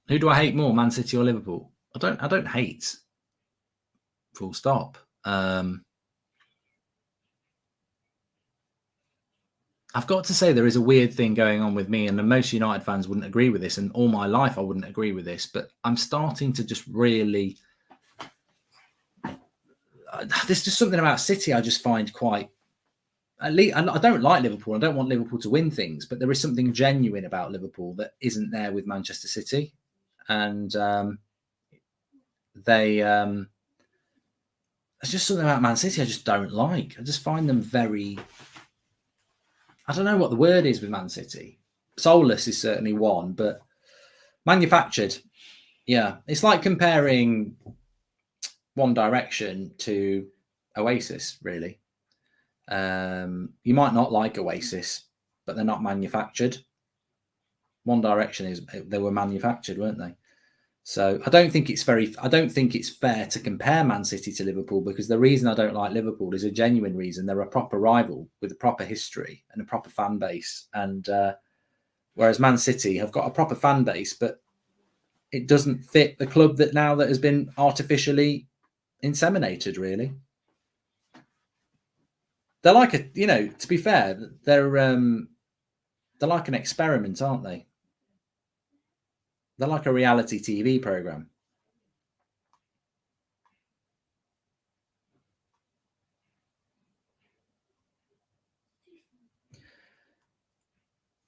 S1: Who do I hate more, Man City or Liverpool? I don't hate. Full stop. I've got to say there is a weird thing going on with me, and most United fans wouldn't agree with this, and all my life I wouldn't agree with this, but I'm starting to just really... there's just something about City I just find quite... At least, I don't like Liverpool. I don't want Liverpool to win things, but there is something genuine about Liverpool that isn't there with Manchester City. And there's just something about Man City I just don't like. I just find them very... I don't know what the word is with Man City. Soulless is certainly one, but manufactured. Yeah. It's like comparing One Direction to Oasis, really. You might not like Oasis, but they're not manufactured. One Direction they were manufactured, weren't they? So I don't think it's fair to compare Man City to Liverpool, because the reason I don't like Liverpool is a genuine reason. They're a proper rival with a proper history and a proper fan base. And whereas Man City have got a proper fan base, but it doesn't fit the club that has been artificially inseminated, really. They're like to be fair, they're like an experiment, aren't they? They're like a reality TV program.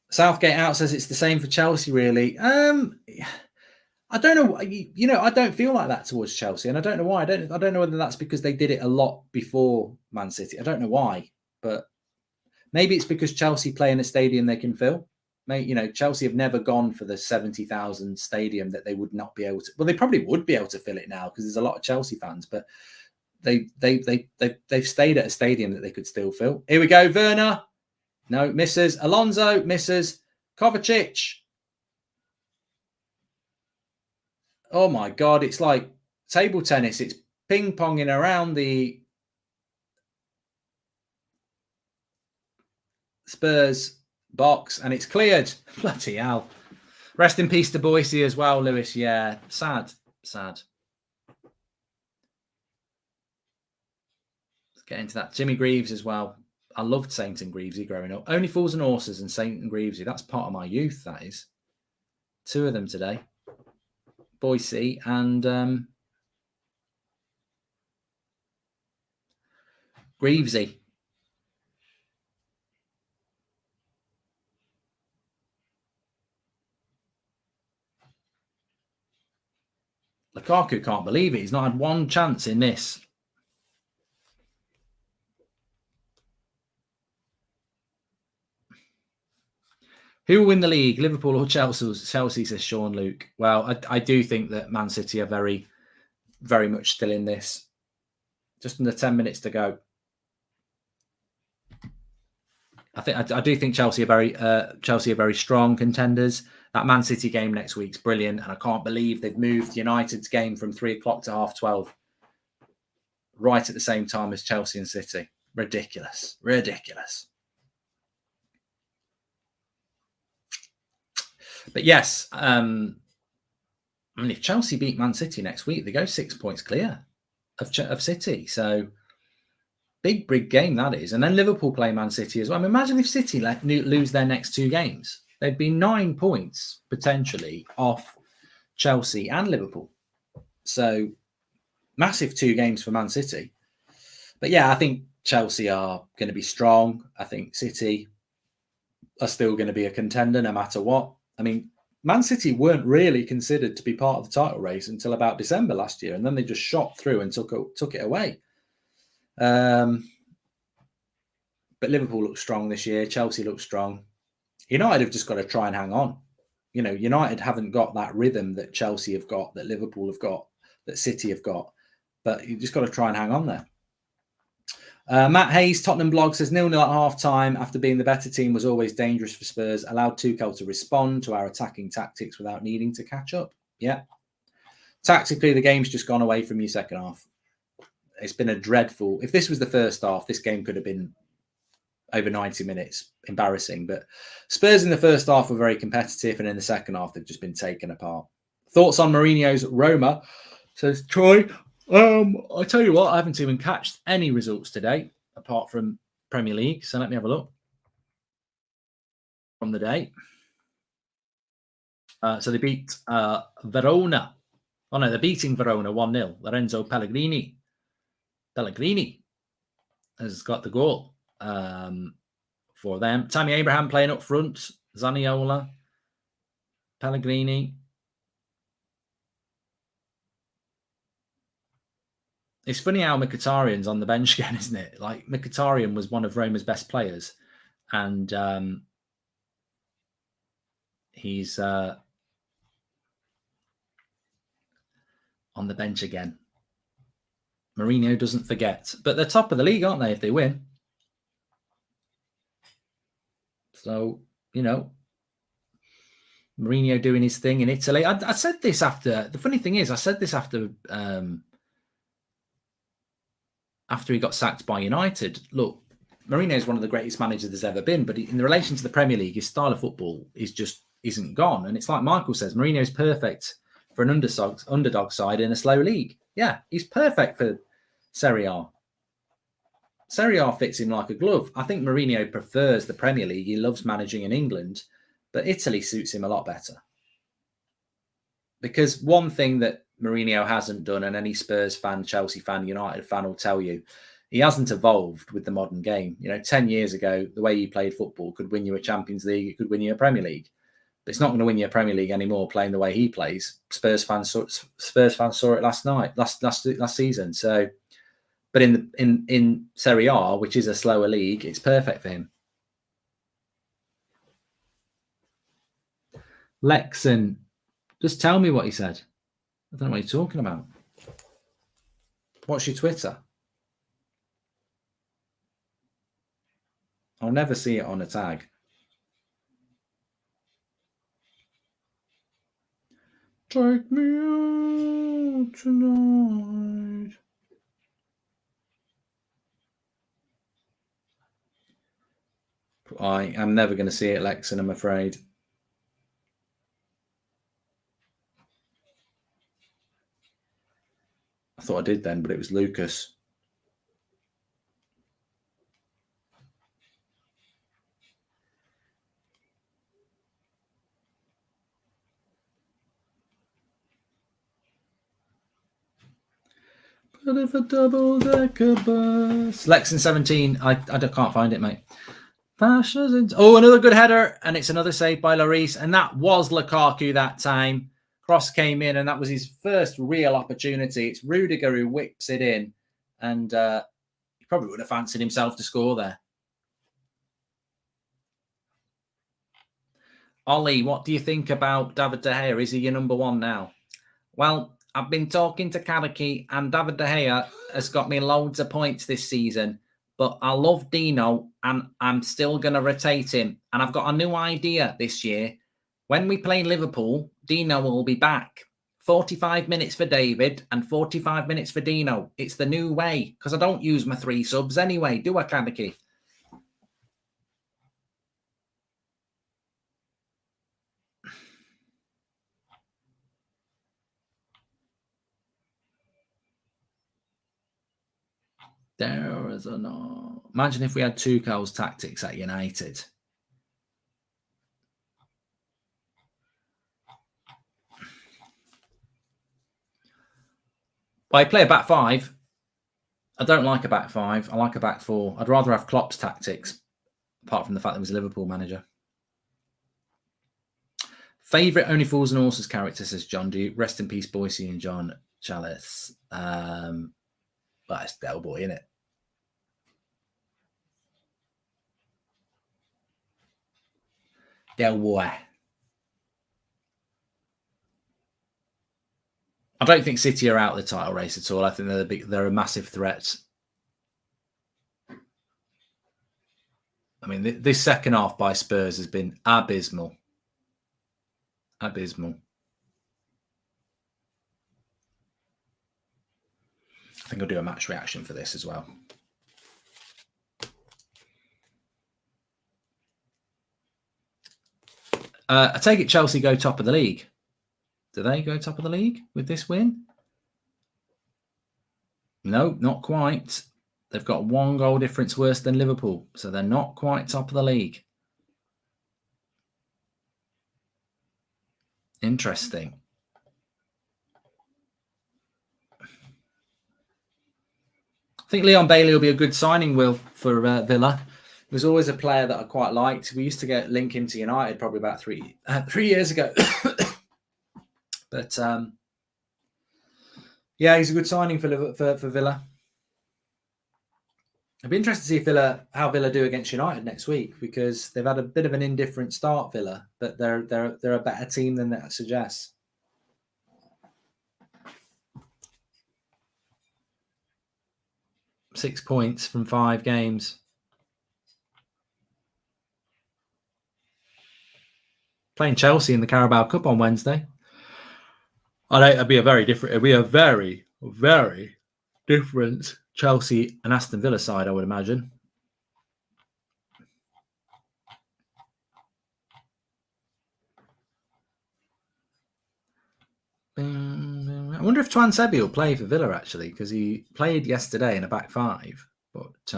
S1: Southgate out says it's the same for Chelsea, really. I don't know. I don't feel like that towards Chelsea, and I don't know why. I don't know whether that's because they did it a lot before Man City. I don't know why, but maybe it's because Chelsea play in a stadium they can fill. Chelsea have never gone for the 70,000 stadium that they would not be able to. Well, they probably would be able to fill it now because there's a lot of Chelsea fans, but they've stayed at a stadium that they could still fill. Here we go, Werner. No, misses. Alonso misses. Kovacic. Oh my God, it's like table tennis. It's ping-ponging around the Spurs box, and it's cleared. Bloody hell. Rest in peace to Boise as well, Lewis. Yeah, sad. Let's get into that. Jimmy Greaves as well. I loved Saint and Greavesy growing up. Only Fools and Horses and Saint and Greavesy. That's part of my youth, that is. Two of them today. Boise and Greavesy. Lukaku can't believe it. He's not had one chance in this. Who will win the league, Liverpool or Chelsea? Chelsea, says Sean Luke. Well, I do think that Man City are very, very much still in this. Just under 10 minutes to go. I do think Chelsea are very strong contenders. That Man City game next week's brilliant, and I can't believe they've moved United's game from 3:00 to 12:30, right at the same time as Chelsea and City. Ridiculous. But yes, if Chelsea beat Man City next week, they go 6 points clear of City. So big game that is. And then Liverpool play Man City as well. Imagine if City lose their next two games. They'd be 9 points potentially off Chelsea and Liverpool. So massive 2 games for Man City. But yeah, I think Chelsea are going to be strong. I think City are still going to be a contender no matter what. Man City weren't really considered to be part of the title race until about December last year, and then they just shot through and took it away. But Liverpool looks strong this year. Chelsea looks strong. United have just got to try and hang on. United haven't got that rhythm that Chelsea have got, that Liverpool have got, that City have got. But you just got to try and hang on there. Matt Hayes, Tottenham blog, says 0-0 at half-time after being the better team was always dangerous for Spurs. Allowed Tuchel to respond to our attacking tactics without needing to catch up. Yeah. Tactically, the game's just gone away from you second half. It's been a dreadful... If this was the first half, this game could have been over 90 minutes. Embarrassing. But Spurs in the first half were very competitive, and in the second half, they've just been taken apart. Thoughts on Mourinho's Roma, says Troy. I tell you what, I haven't even catched any results today, apart from Premier League. So let me have a look from the day. So they beat Verona. Oh no, they're beating Verona 1-0. Lorenzo Pellegrini has got the goal for them. Tammy Abraham playing up front. Zaniola, Pellegrini. It's funny how Mkhitaryan's on the bench again, isn't it? Like, Mkhitaryan was one of Roma's best players, and he's on the bench again. Mourinho doesn't forget. But they're top of the league, aren't they, if they win? So, you know, Mourinho doing his thing in Italy. I said this after. The funny thing is, I said this after he got sacked by United. Look, Mourinho is one of the greatest managers there's ever been, but in relation to the Premier League, his style of football isn't gone. And it's like Michael says, Mourinho is perfect for an underdog side in a slow league. Yeah, he's perfect for Serie A. Serie A fits him like a glove. I think Mourinho prefers the Premier League. He loves managing in England, but Italy suits him a lot better. Because one thing that Mourinho hasn't done, and any Spurs fan, Chelsea fan, United fan will tell you, he hasn't evolved with the modern game. 10 years ago, the way you played football could win you a Champions League, it could win you a Premier League. But it's not going to win you a Premier League anymore playing the way he plays. Spurs fans saw it last season. So, but in Serie A, which is a slower league, it's perfect for him. Lexon, just tell me what he said. I don't know what you're talking about. What's your Twitter? I'll never see it on a tag. Take me out tonight. I am never going to see it, Lexon, I'm afraid. I thought I did then, but it was Lucas. But if a double-decker bus. Lexon 17, I can't find it, mate. Oh, another good header, and it's another save by Lloris, and that was Lukaku that time. Cross came in, and that was his first real opportunity. It's Rudiger who whips it in, and he probably would have fancied himself to score there. Ollie, what do you think about David De Gea? Is he your number one now? Well, I've been talking to Kadaki, and David De Gea has got me loads of points this season. But I love Dino, and I'm still going to rotate him. And I've got a new idea this year. When we play Liverpool, Dino will be back. 45 minutes for David and 45 minutes for Dino. It's the new way, because I don't use my 3 subs anyway, do I, Kadaki? There is a no. Imagine if we had Tuchel's tactics at United. Well, I play a back 5. I don't like a back 5. I like a back 4. I'd rather have Klopp's tactics, apart from the fact that he was a Liverpool manager. Favourite Only Fools and Horses character, says John Duke. Rest in peace, Boise and John Chalice. Well, it's Del Boy, isn't it? Del Boy. I don't think City are out of the title race at all. I think they're a massive threat. I mean, this second half by Spurs has been abysmal. Abysmal. I think I'll do a match reaction for this as well. I take it Chelsea go top of the league. Do they go top of the league with this win? No, not quite. They've got 1 goal difference worse than Liverpool, so they're not quite top of the league. Interesting. I think Leon Bailey will be a good signing, Will, for Villa. He was always a player that I quite liked. We used to link him to United probably about 3 years ago. But yeah, he's a good signing for Villa. I'd be interested to see how Villa do against United next week, because they've had a bit of an indifferent start, Villa, but they're a better team than that suggests. Six points from 5 games. Playing Chelsea in the Carabao Cup on Wednesday. It'd be a very, very different Chelsea and Aston Villa side, I would imagine. I wonder if Twan Sebi will play for Villa, actually, because he played yesterday in a back 5. But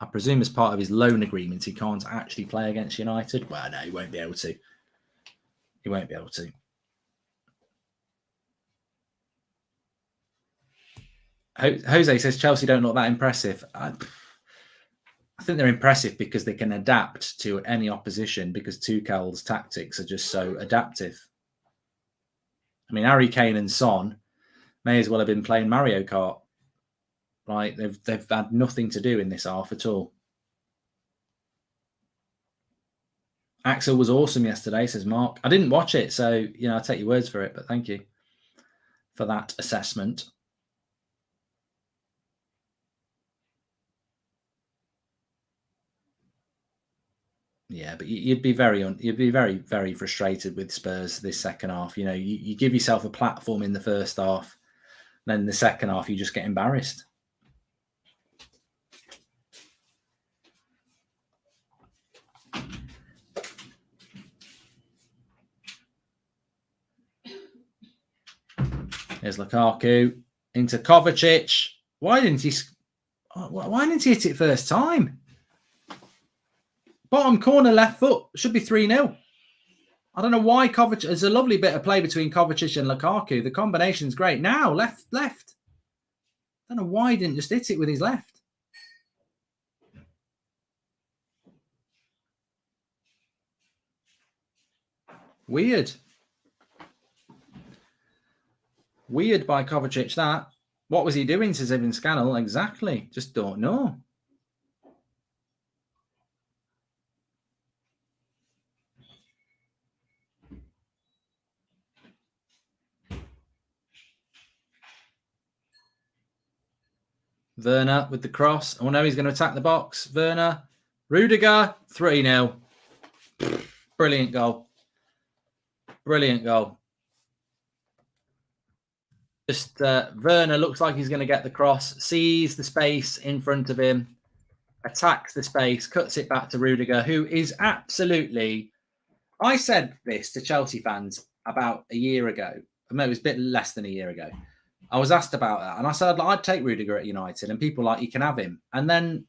S1: I presume as part of his loan agreement, he can't actually play against United. Well, no, he won't be able to. He won't be able to. Jose says Chelsea don't look that impressive. I think they're impressive because they can adapt to any opposition, because Tuchel's tactics are just so adaptive. I mean, Harry Kane and Son may as well have been playing Mario Kart. Right? They've had nothing to do in this half at all. Axel was awesome yesterday, says Mark. I didn't watch it, so I'll take your words for it, but thank you for that assessment. Yeah, but you'd be very, very frustrated with Spurs this second half. You give yourself a platform in the first half, then the second half you just get embarrassed. There's Lukaku into Kovacic. Why didn't he hit it first time? Bottom corner left foot. Should be 3-0. I don't know why Kovacic. There's a lovely bit of play between Kovacic and Lukaku. The combination's great. Now, left. I don't know why he didn't just hit it with his left. Weird by Kovacic, that. What was he doing, says Evan Scannell? Exactly. Just don't know. Werner with the cross. Oh no, he's going to attack the box. Werner. Rudiger. 3-0. Brilliant goal. Just Werner looks like he's going to get the cross, sees the space in front of him, attacks the space, cuts it back to Rudiger, who is absolutely... I said this to Chelsea fans about a year ago. No, it was a bit less than a year ago. I was asked about that, and I said I'd take Rudiger at United, and people were like, you can have him. And then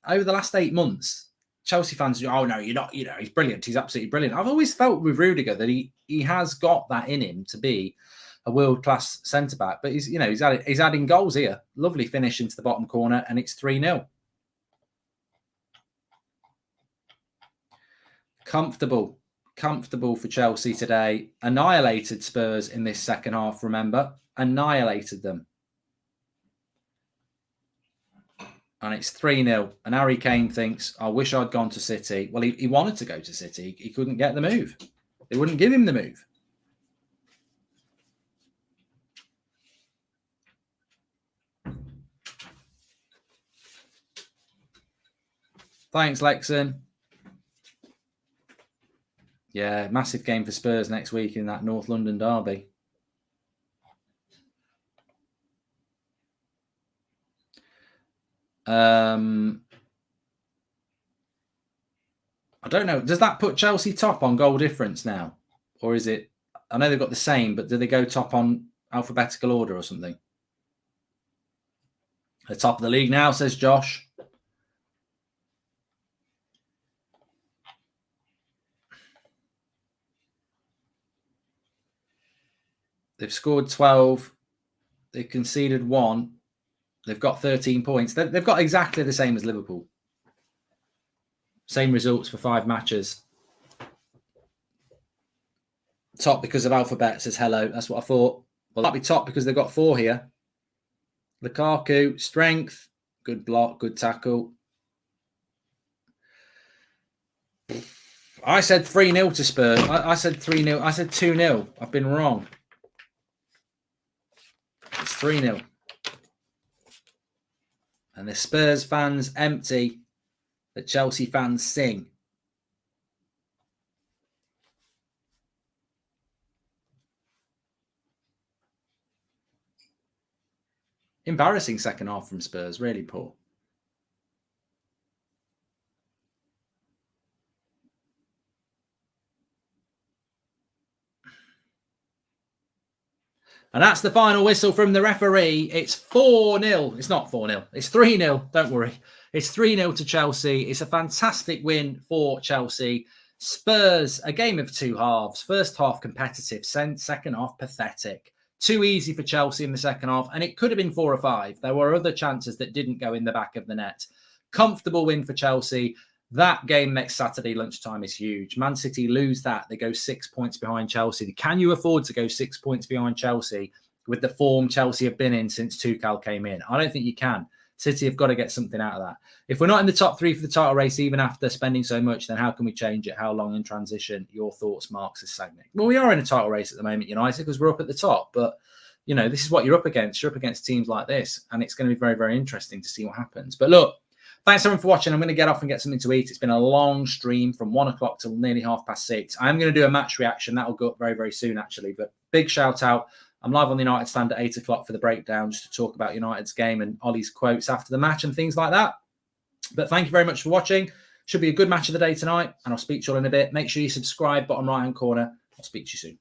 S1: over the last 8 months, Chelsea fans, oh no, you're not, he's brilliant. He's absolutely brilliant. I've always felt with Rudiger that he has got that in him to be a world-class centre-back, but he's adding goals here. Lovely finish into the bottom corner, and it's 3-0. Comfortable for Chelsea today. Annihilated Spurs in this second half, remember? Annihilated them. And it's 3-0. And Harry Kane thinks, I wish I'd gone to City. Well, he wanted to go to City. He couldn't get the move. They wouldn't give him the move. Thanks, Lexon. Yeah, massive game for Spurs next week in that North London derby. I don't know. Does that put Chelsea top on goal difference now? Or is it... I know they've got the same, but do they go top on alphabetical order or something? The top of the league now, says Josh. They've scored 12. They've conceded 1. They've got 13 points. They've got exactly the same as Liverpool. Same results for 5 matches. Top because of alphabet, says hello. That's what I thought. Well, that'd be top because they've got 4 here. Lukaku, strength, good block, good tackle. I said 3-0 to Spurs. I said 3-0. I said 2-0. I've been wrong. It's 3-0. And the Spurs fans empty. The Chelsea fans sing. Embarrassing second half from Spurs. Really poor. And that's the final whistle from the referee. It's 4-0. It's not 4-0. It's 3-0. Don't worry. It's 3-0 to Chelsea. It's a fantastic win for Chelsea. Spurs, a game of 2 halves. First half competitive. Second half pathetic. Too easy for Chelsea in the second half. And it could have been 4 or 5. There were other chances that didn't go in the back of the net. Comfortable win for Chelsea. That game next Saturday lunchtime is huge. Man City lose that. They go 6 points behind Chelsea. Can you afford to go 6 points behind Chelsea with the form Chelsea have been in since Tuchel came in? I don't think you can. City have got to get something out of that. If we're not in the top 3 for the title race, even after spending so much, then how can we change it? How long in transition? Your thoughts, Mark, says Sagnick. Well, we are in a title race at the moment, United, because we're up at the top. But, you know, this is what you're up against. You're up against teams like this. And it's going to be very, very interesting to see what happens. But look, thanks everyone for watching. I'm going to get off and get something to eat. It's been a long stream from 1 o'clock till nearly 6:30. I'm going to do a match reaction. That will go up very, very soon, actually. But big shout out. I'm live on the United stand at 8 o'clock for the breakdown, just to talk about United's game and Ollie's quotes after the match and things like that. But thank you very much for watching. Should be a good match of the day tonight. And I'll speak to you all in a bit. Make sure you subscribe, bottom right-hand corner. I'll speak to you soon.